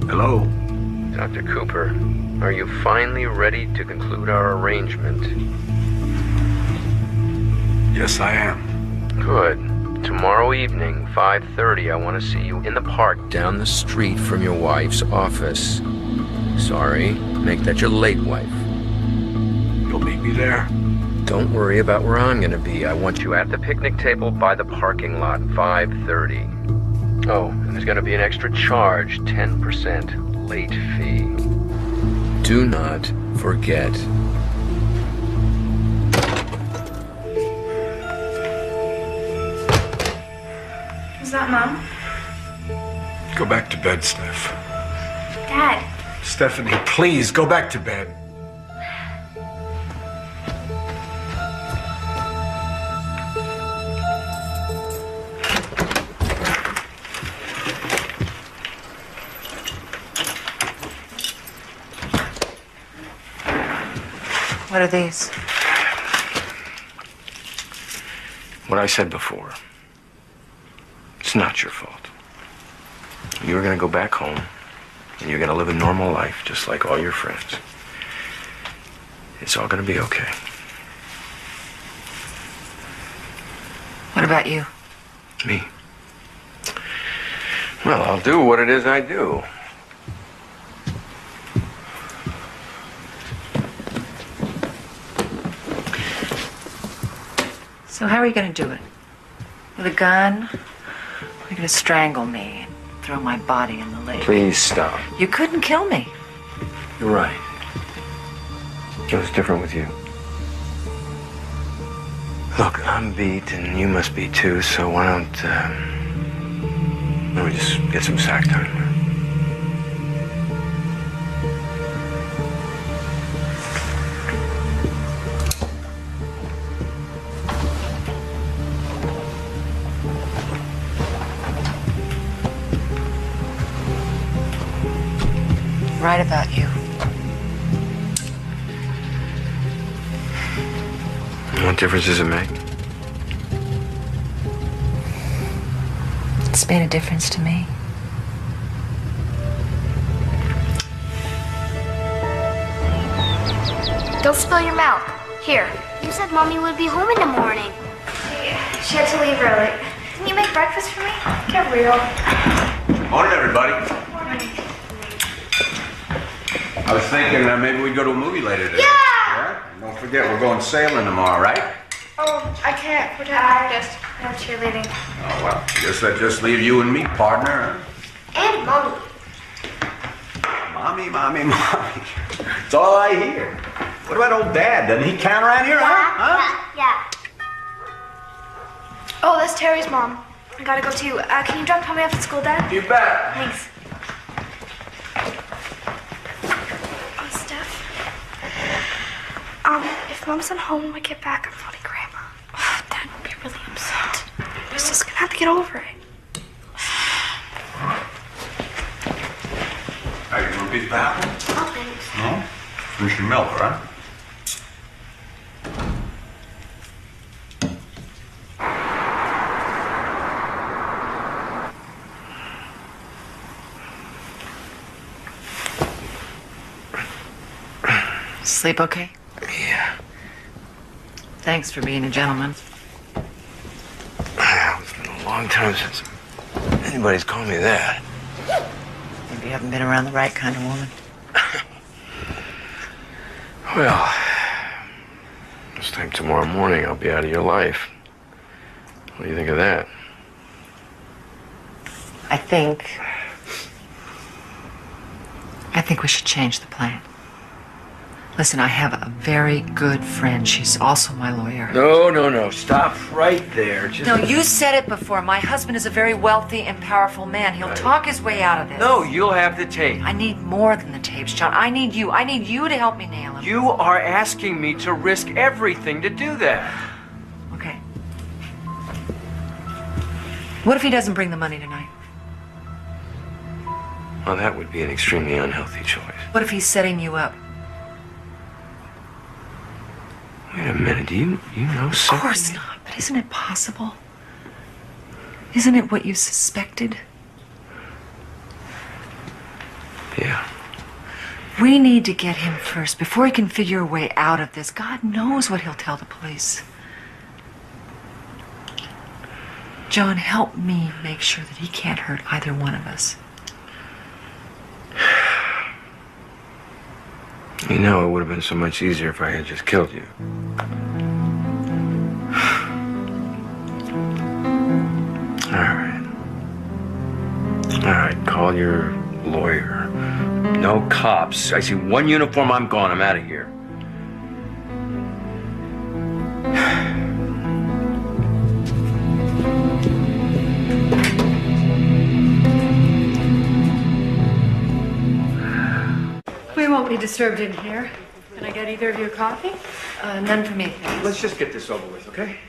S7: Hello?
S11: Dr. Cooper, are you finally ready to conclude our arrangement?
S7: Yes, I am.
S11: Good. Tomorrow evening, 5:30, I want to see you in the park down the street from your wife's office. Sorry, make that your late wife.
S7: You'll meet me there?
S11: Don't worry about where I'm going to be. I want you at the picnic table by the parking lot, 5:30. Oh, and there's going to be an extra charge, 10% late fee. Do not forget.
S12: Is that Mom?
S7: Go back to bed, Steph.
S12: Dad.
S7: Stephanie, please, go back to bed.
S1: What are these?
S4: What I said before. It's not your fault. You're gonna go back home, and you're gonna live a normal life just like all your friends. It's all gonna be okay.
S1: What about you?
S4: Me? Well, I'll do what it is I do.
S1: So how are you going to do it? With a gun? Or are you going to strangle me and throw my body in the lake?
S4: Please stop.
S1: You couldn't kill me.
S4: You're right. It was different with you. Look, I'm beat, and you must be too, so why don't, we just get some sack time?
S1: Right about you.
S4: What difference does it make?
S1: It's made a difference to me.
S6: Don't spill your milk. Here. You said Mommy would be home in the morning.
S12: She had to leave early. Can you make breakfast for me? Get real.
S7: Morning, everybody. I was thinking maybe we'd go to a movie later today.
S6: Yeah!
S7: Don't forget, we're going sailing tomorrow, right?
S12: Oh, I can't. We're tired. I have cheerleading.
S7: Oh, well, I guess that just leave you and me, partner.
S6: And Mommy.
S7: Mommy. It's all I hear. What about old Dad? Doesn't he count around here, huh?
S6: Yeah.
S12: Oh, that's Terry's mom. I gotta go too. Can you drop Tommy off at school, Dad?
S7: You bet.
S12: Thanks. Oh, Steph. If Mom's not home when we get back, I'm phoning Grandma. Oh, Dad will be really upset. He's just gonna have to get over it.
S7: Hey, you want a piece of apple?
S6: Oh, thanks.
S7: No? Finish your milk, right?
S1: Sleep okay?
S4: Yeah.
S1: Thanks for being a gentleman.
S4: It's been a long time since anybody's called me that.
S1: Maybe you haven't been around the right kind of woman.
S4: Well, this time tomorrow morning I'll be out of your life. What do you think of that?
S1: I think we should change the plan. Listen, I have a very good friend. She's also my lawyer.
S4: No. Stop right there.
S1: No, you said it before. My husband is a very wealthy and powerful man. He'll talk his way out of this.
S4: No, you'll have the tape.
S1: I need more than the tapes, John. I need you. I need you to help me nail him.
S4: You are asking me to risk everything to do that.
S1: Okay. What if he doesn't bring the money tonight?
S4: Well, that would be an extremely unhealthy choice.
S1: What if he's setting you up?
S4: Wait a minute, do you know something?
S1: Of course not, but isn't it possible? Isn't it what you suspected?
S4: Yeah.
S1: We need to get him first before he can figure a way out of this. God knows what he'll tell the police. John, help me make sure that he can't hurt either one of us.
S4: You know, it would have been so much easier if I had just killed you. All right, call your lawyer. No cops. I see one uniform, I'm gone. I'm out of here.
S8: We won't be disturbed in here. Can I get either of you a coffee?
S1: None for me.
S4: Let's just get this over with, okay?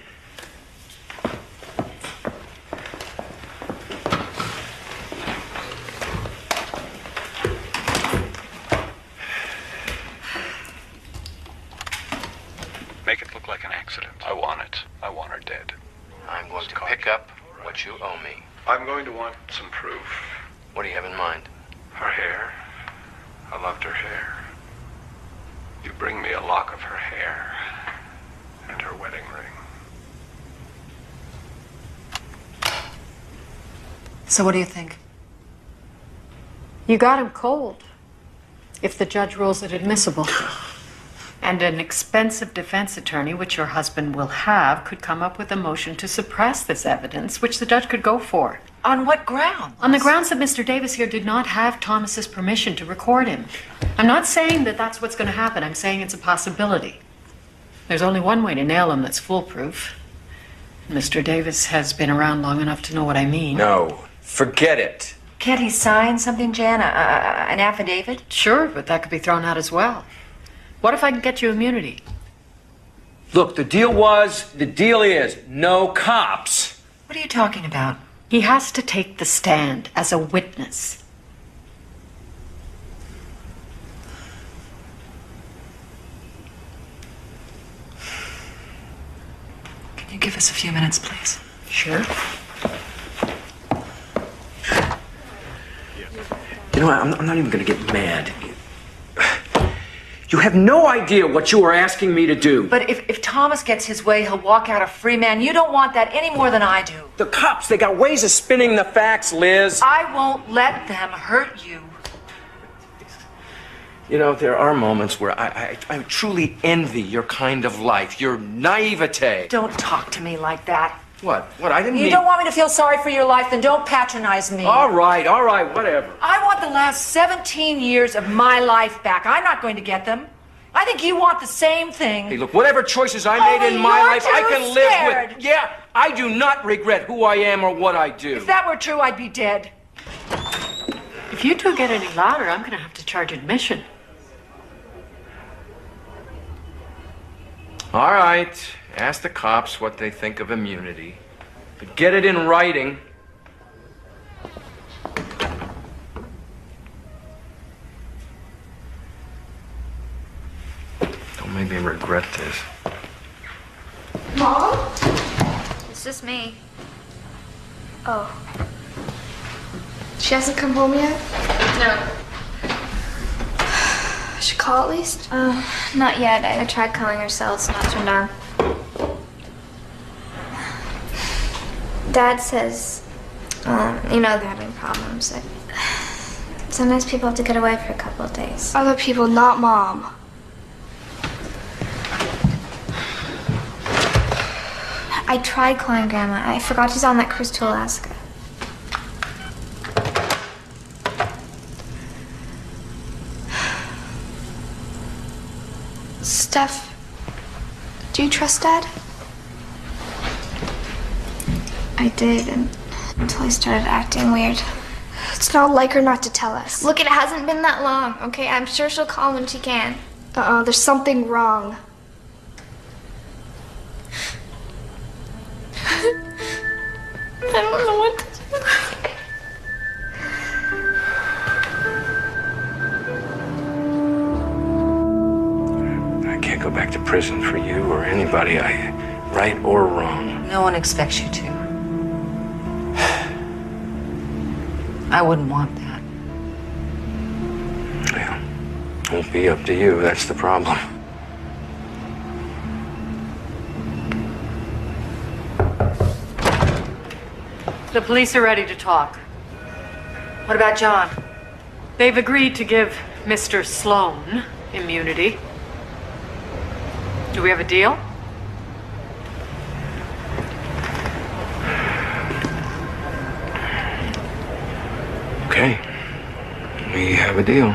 S11: pick up what you owe me.
S2: I'm going to want some proof.
S11: What do you have in mind?
S2: Her hair. I loved her hair. You bring me a lock of her hair and her wedding ring.
S17: So what do you think?
S18: You got him cold. If the judge rules it admissible. And an expensive defense attorney, which your husband will have, could come up with a motion to suppress this evidence, which the judge could go for.
S17: On what grounds?
S18: On the grounds that Mr. Davis here did not have Thomas's permission to record him. I'm not saying that that's what's going to happen. I'm saying it's a possibility. There's only one way to nail him that's foolproof. Mr. Davis has been around long enough to know what I mean.
S4: No, forget it.
S17: Can't he sign something, Jan? An affidavit?
S18: Sure, but that could be thrown out as well. What if I can get you immunity?
S4: Look, the deal is, no cops.
S17: What are you talking about?
S18: He has to take the stand as a witness.
S17: Can you give us a few minutes, please?
S18: Sure.
S4: You know what, I'm not even gonna get mad. You have no idea what you are asking me to do.
S17: But if Thomas gets his way, he'll walk out a free man. You don't want that any more than I do.
S4: The cops, they got ways of spinning the facts, Liz.
S17: I won't let them hurt you.
S4: You know, there are moments where I truly envy your kind of life, your naivete.
S17: Don't talk to me like that.
S4: What? I didn't mean...
S17: You don't want me to feel sorry for your life, then don't patronize me.
S4: All right, whatever.
S17: I want the last 17 years of my life back. I'm not going to get them. I think you want the same thing.
S4: Hey, look, whatever choices I made in my life, I can live with. Yeah, I do not regret who I am or what I do.
S17: If that were true, I'd be dead.
S18: If you two get any louder, I'm going to have to charge admission.
S4: All right, ask the cops what they think of immunity. But get it in writing. Don't make me regret this.
S6: Mom?
S12: It's just me.
S6: Oh. She hasn't come home yet?
S12: No.
S6: I should call at least?
S12: Not yet. I tried calling her cell. It's not turned on. Dad says, you know, they're having problems. Sometimes people have to get away for a couple of days.
S6: Other people, not Mom.
S12: I tried calling Grandma. I forgot she's on that cruise to Alaska.
S6: Steph, do you trust Dad?
S12: I did, until he started acting weird.
S6: It's not like her not to tell us.
S12: Look, it hasn't been that long, okay? I'm sure she'll call when she can.
S6: There's something wrong.
S12: I don't know what to do.
S4: I can't go back to prison for you or anybody, right or wrong.
S17: No one expects you to. I wouldn't want that.
S4: Well, it won't be up to you. That's the problem.
S18: The police are ready to talk.
S17: What about John?
S18: They've agreed to give Mr. Sloan immunity. Do we have a deal?
S4: Okay. We have a deal.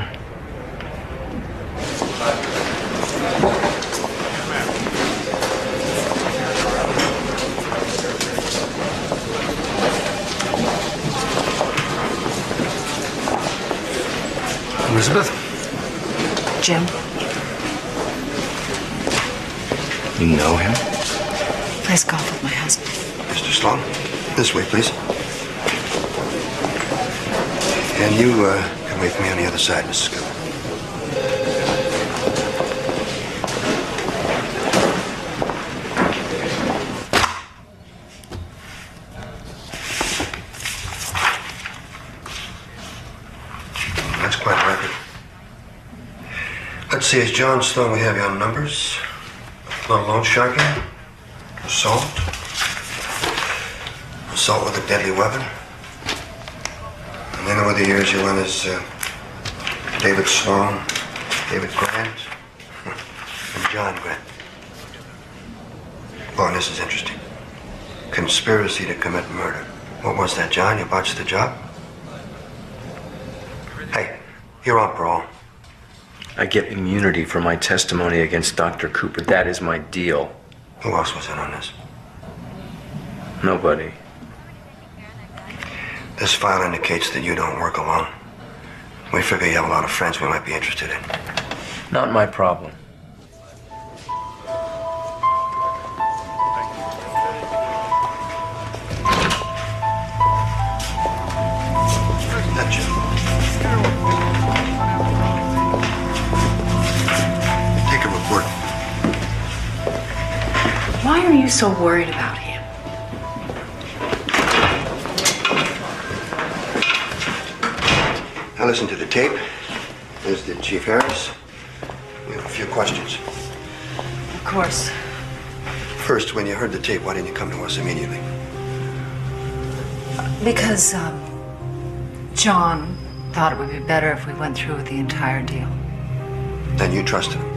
S9: Elizabeth?
S17: Jim?
S4: You know him?
S17: Plays golf with my husband.
S9: Mr. Sloan, this way, please. And you can wait for me on the other side, Mrs. Cooper. Let's see, is John Sloan, we have you on numbers. A little loan sharking. Assault. Assault with a deadly weapon. And then over the years you went as David Sloan, David Grant, and John Grant. Oh, and this is interesting. Conspiracy to commit murder. What was that, John? You botched the job? Hey, you're on parole.
S4: I get immunity for my testimony against Dr. Cooper. That is my deal.
S9: Who else was in on this?
S4: Nobody.
S9: This file indicates that you don't work alone. We figure you have a lot of friends we might be interested in.
S4: Not my problem.
S9: That's you. Take a report.
S18: Why are you so worried about him?
S9: I listened to the tape, as did Chief Harris. We have a few questions.
S17: Of course.
S9: First, when you heard the tape, why didn't you come to us immediately?
S17: Because, John thought it would be better if we went through with the entire deal.
S9: Then you trusted him.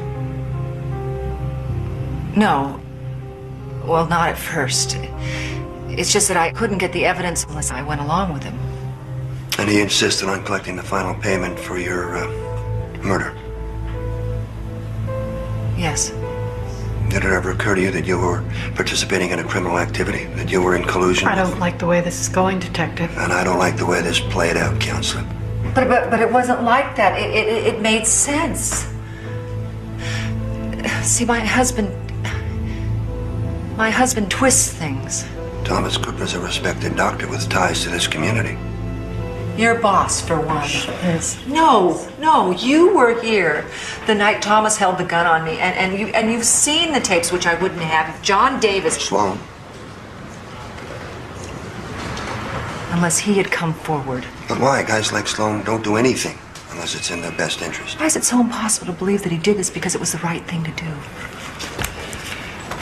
S17: No. Well, not at first. It's just that I couldn't get the evidence unless I went along with him.
S9: And he insisted on collecting the final payment for your murder.
S17: Yes.
S9: Did it ever occur to you that you were participating in a criminal activity? That you were in collusion?
S18: I don't like the way this is going, Detective.
S9: And I don't like the way this played out, Counselor.
S17: But it wasn't like that. It made sense. See, my husband twists things.
S9: Thomas Cooper's a respected doctor with ties to this community.
S17: Your boss, for one. No, you were here the night Thomas held the gun on me, and you've seen the tapes, which I wouldn't have if John Davis.
S9: Sloan.
S17: Unless he had come forward.
S9: But why? Guys like Sloan don't do anything unless it's in their best interest.
S17: Why is it so impossible to believe that he did this because it was the right thing to do?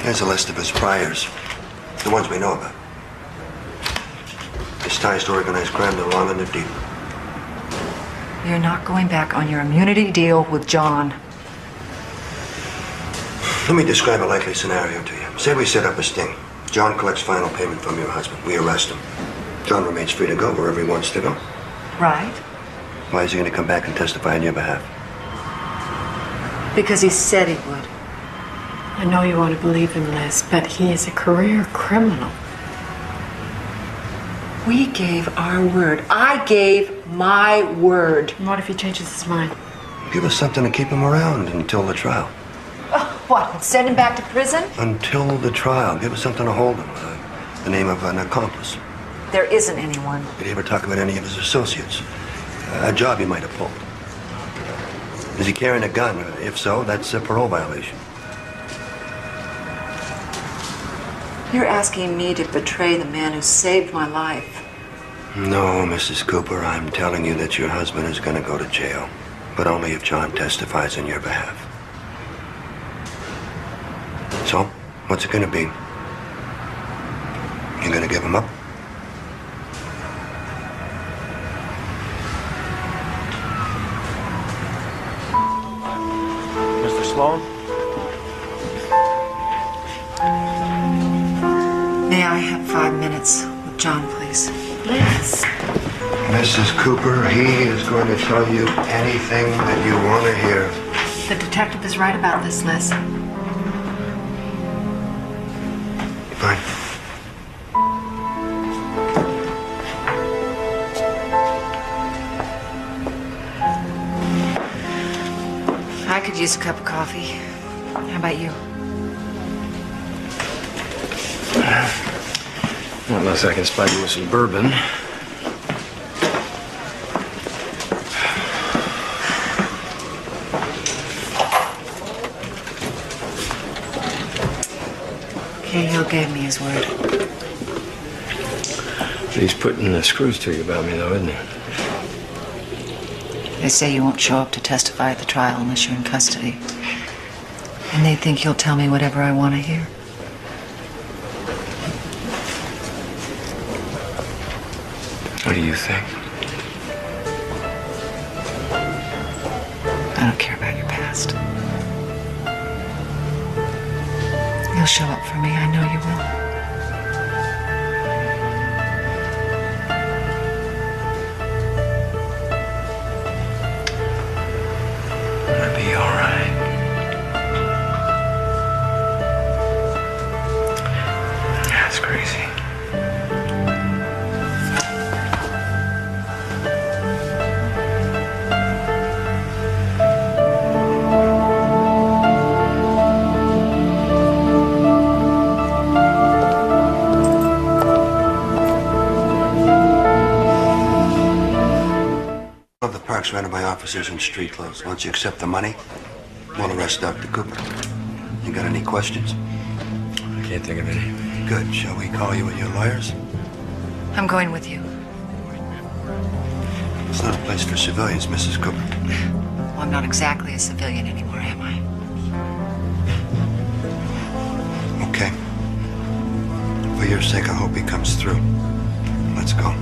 S9: Here's a list of his priors, the ones we know about. His ties to organized crime, they're long and they're deep.
S17: You're not going back on your immunity deal with John.
S9: Let me describe a likely scenario to you. Say we set up a sting. John collects final payment from your husband. We arrest him. John remains free to go wherever he wants to go.
S17: Right?
S9: Why is he going to come back and testify on your behalf?
S17: Because he said he would.
S18: I know you want to believe him, Liz, but he is a career criminal.
S17: We gave our word. I gave my word.
S18: And what if he changes his mind?
S9: Give us something to keep him around until the trial.
S17: What? Send him back to prison?
S9: Until the trial. Give us something to hold him. The name of an accomplice.
S17: There isn't anyone.
S9: Did he ever talk about any of his associates? A job he might have pulled. Is he carrying a gun? If so, that's a parole violation.
S17: You're asking me to betray the man who saved my life.
S9: No, Mrs. Cooper, I'm telling you that your husband is going to go to jail. But only if John testifies on your behalf. So, what's it going to be? You going to give him up?
S5: Mr. Sloan?
S17: May I have 5 minutes with John, please?
S18: Liz.
S9: Mrs. Cooper, he is going to tell you anything that you want to hear.
S18: The detective is right about this, Liz.
S9: Fine.
S17: I could use a cup of coffee. How about you?
S4: Unless I can spike you with some bourbon.
S17: Cahill gave me his word.
S4: He's putting the screws to you about me, though, isn't he?
S17: They say you won't show up to testify at the trial unless you're in custody. And they think you'll tell me whatever I want to hear.
S4: What do you think?
S17: I don't care about your past. You'll show up for me. I know you will.
S4: It'll be all right. That's crazy.
S9: Of the parks rented by officers in street clothes. Once you accept the money, we'll arrest Dr. Cooper. You got any questions?
S4: I can't think of any.
S9: Good. Shall we call you with your lawyers?
S17: I'm going with you.
S9: It's not a place for civilians, Mrs. Cooper.
S17: Well, I'm not exactly a civilian anymore, am I?
S9: Okay. For your sake, I hope he comes through. Let's go.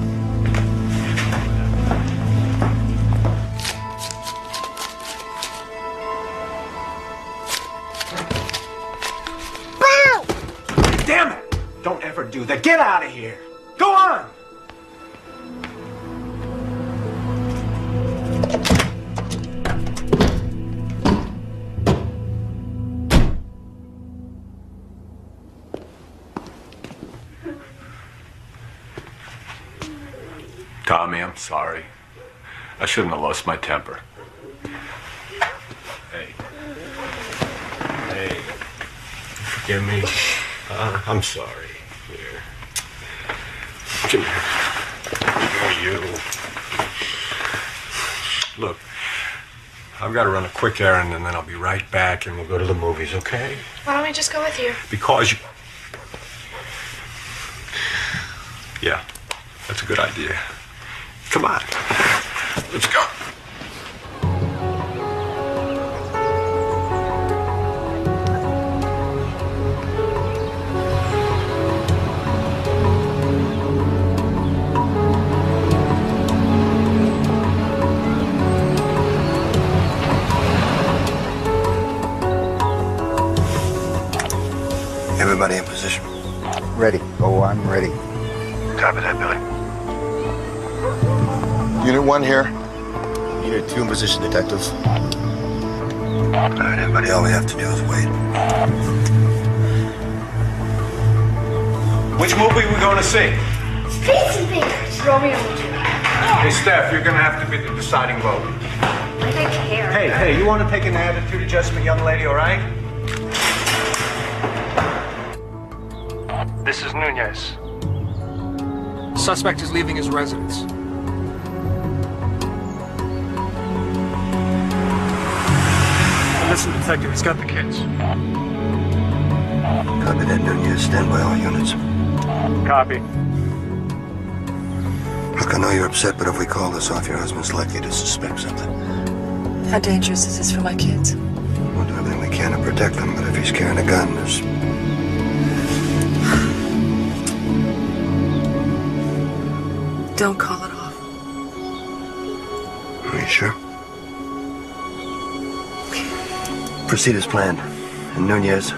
S5: Damn it! Don't ever do that. Get out of here. Go on!
S2: Tommy, I'm sorry. I shouldn't have lost my temper.
S7: Hey. Hey. Forgive me. I'm sorry. Here. Come here. Oh, you. Look, I've got to run a quick errand and then I'll be right back and we'll go to the movies, okay?
S12: Why don't we just go with you?
S7: Because you... Yeah, that's a good idea. Come on. Let's go.
S9: Everybody in position.
S19: Ready. Oh, I'm ready.
S9: Copy that, Billy.
S19: Unit 1 here. Unit 2 in position, Detective.
S9: All right, everybody, all we have to do is wait.
S5: Which movie are we going to see?
S6: Streets and Fingers. Romeo and Juliet.
S5: Hey, Steph, you're going to have to be the deciding vote.
S6: I don't care.
S5: Hey, you want to take an attitude adjustment, young lady, all right? This is Nunez.
S10: Suspect is leaving his residence.
S5: Listen, Detective, he's got the kids.
S9: Copy that, Nunez. Stand by all units.
S5: Copy.
S9: Look, I know you're upset, but if we call this off, your husband's likely to suspect something.
S17: How dangerous is this for my kids?
S9: We'll do everything we can to protect them, but if he's carrying a gun, there's...
S17: Don't call it off.
S9: Are you sure? Proceed as planned. And Nunez,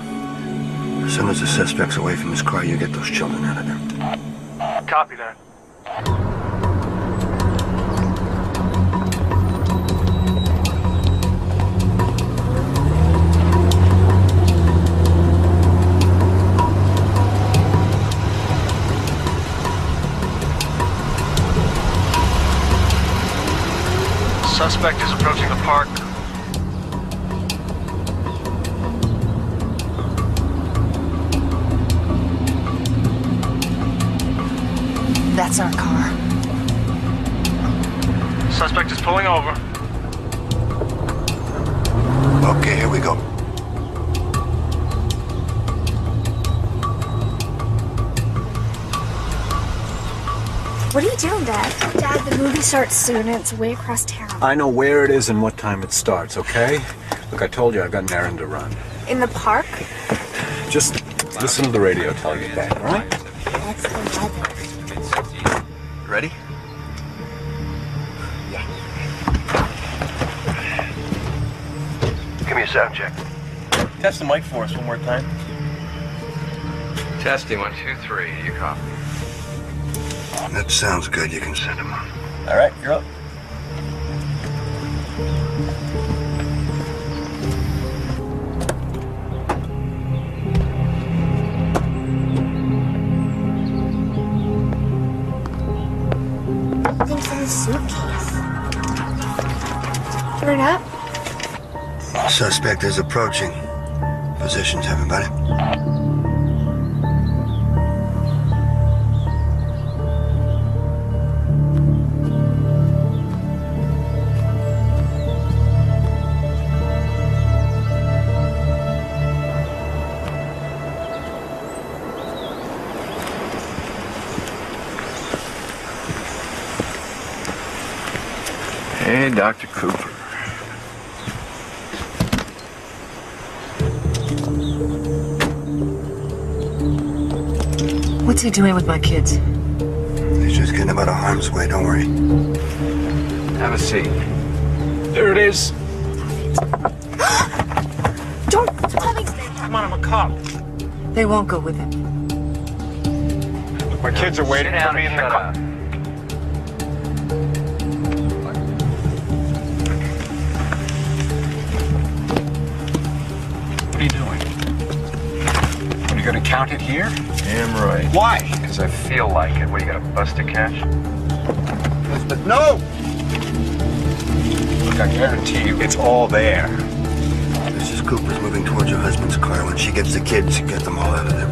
S9: as soon as the suspect's away from his car, you get those children out of there.
S5: Copy that. Suspect is approaching the park.
S17: That's our car.
S5: Suspect is pulling over.
S9: Okay, here we go.
S12: What are you doing, Dad? Dad, the movie starts soon and it's way across town.
S7: I know where it is and what time it starts, okay? Look, I told you I've got an errand to run.
S12: In the park?
S7: Just listen to the radio till I get back, all right?
S12: That's the weather.
S4: Ready?
S9: Give me a sound check.
S19: Test the mic for us one more time.
S11: Testing 1, 2, 3. You copy?
S9: That sounds good. You can send him on.
S19: All right, you're up.
S12: Things in the suitcase. Turn it up.
S9: Suspect is approaching. Positions, everybody.
S11: Hey, Dr. Cooper.
S17: What's he doing with my kids?
S9: He's just getting them out of harm's way. Don't worry.
S11: Have a seat.
S7: There it is.
S12: Don't.
S7: Come on, I'm a cop.
S17: They won't go with him.
S7: Look, my kids are waiting for me in the car. What are you doing? Are you gonna count it here?
S11: Damn right.
S7: Why?
S11: Because I feel like it. What, you got a bus to catch?
S7: Elizabeth, no! Look, I guarantee you, it's all there.
S9: Mrs. Cooper's moving towards her husband's car. When she gets the kids, get them all out of there.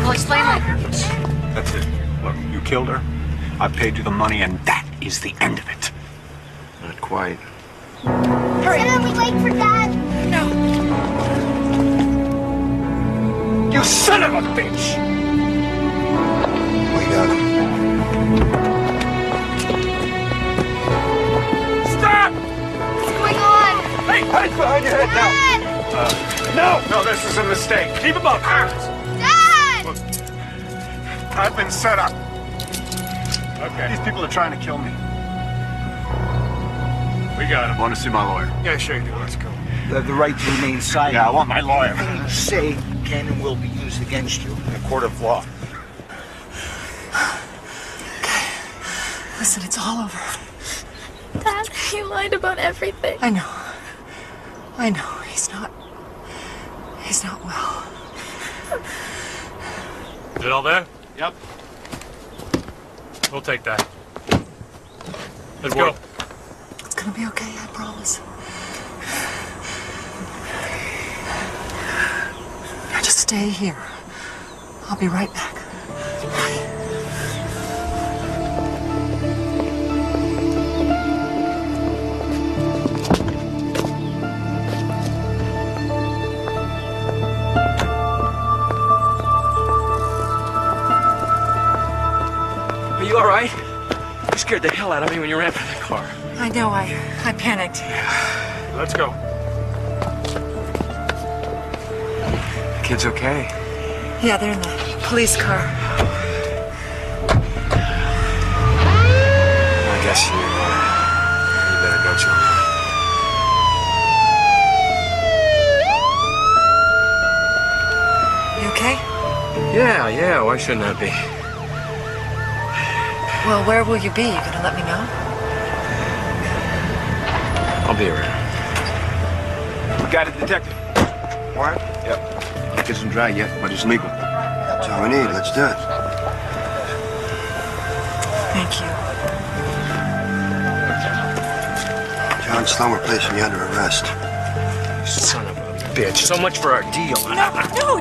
S1: I'll explain later.
S7: That's it. Look, you killed her. I paid you the money, and that is the end of it.
S11: Not quite.
S6: Hurry! Can we wait for Dad?
S12: No.
S7: You son of a bitch!
S9: We got him.
S7: Stop!
S6: What's going on?
S7: Hey, hands behind your head
S6: Dad!
S7: No, this is a mistake. Keep him up.
S6: Dad!
S7: Look, I've been set up. Okay. These people are trying to kill me. We got him. Want to see my lawyer? Yeah, sure you do. Let's go.
S15: You have the right to remain silent.
S7: Yeah, I want my lawyer.
S15: Anything you say can and will be used against you.
S7: In a court of law.
S17: Listen, it's all over.
S12: Dad, you lied about everything.
S17: I know. I know. He's not well.
S14: Is it all there? Yep. We'll take that. Let's go.
S17: It's gonna be okay, I promise. Now just stay here. I'll be right back.
S4: Are you all right? You scared the hell out of me when you ran for that car.
S17: I know, I panicked.
S14: Let's go.
S4: The kid's okay.
S17: Yeah, they're in the police car.
S4: I guess you better go, John.
S17: You okay?
S4: Yeah, why shouldn't I be?
S17: Well, where will you be? You gonna let me know?
S4: I'll be around.
S7: We got a detective.
S9: What?
S19: Yep. It isn't dry yet, but it's legal.
S9: That's all we need. Let's do it.
S17: Thank you.
S9: John Sloan, we're placing you under arrest.
S4: Son of a bitch. So much for our deal.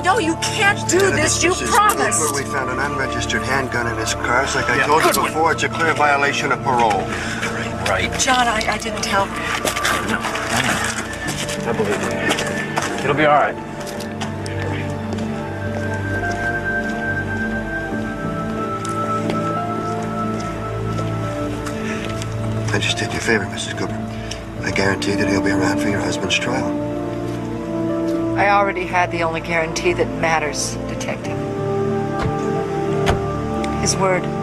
S17: No, you can't do this. You promised.
S9: Where we found an unregistered handgun in his car. It's like I told you before, it's a clear violation of parole.
S4: Right.
S17: John, I didn't tell.
S4: No, I believe you. It'll be all right.
S9: just did you a favor, Mrs. Cooper. I guarantee that he'll be around for your husband's trial.
S17: I already had the only guarantee that matters, Detective. His word.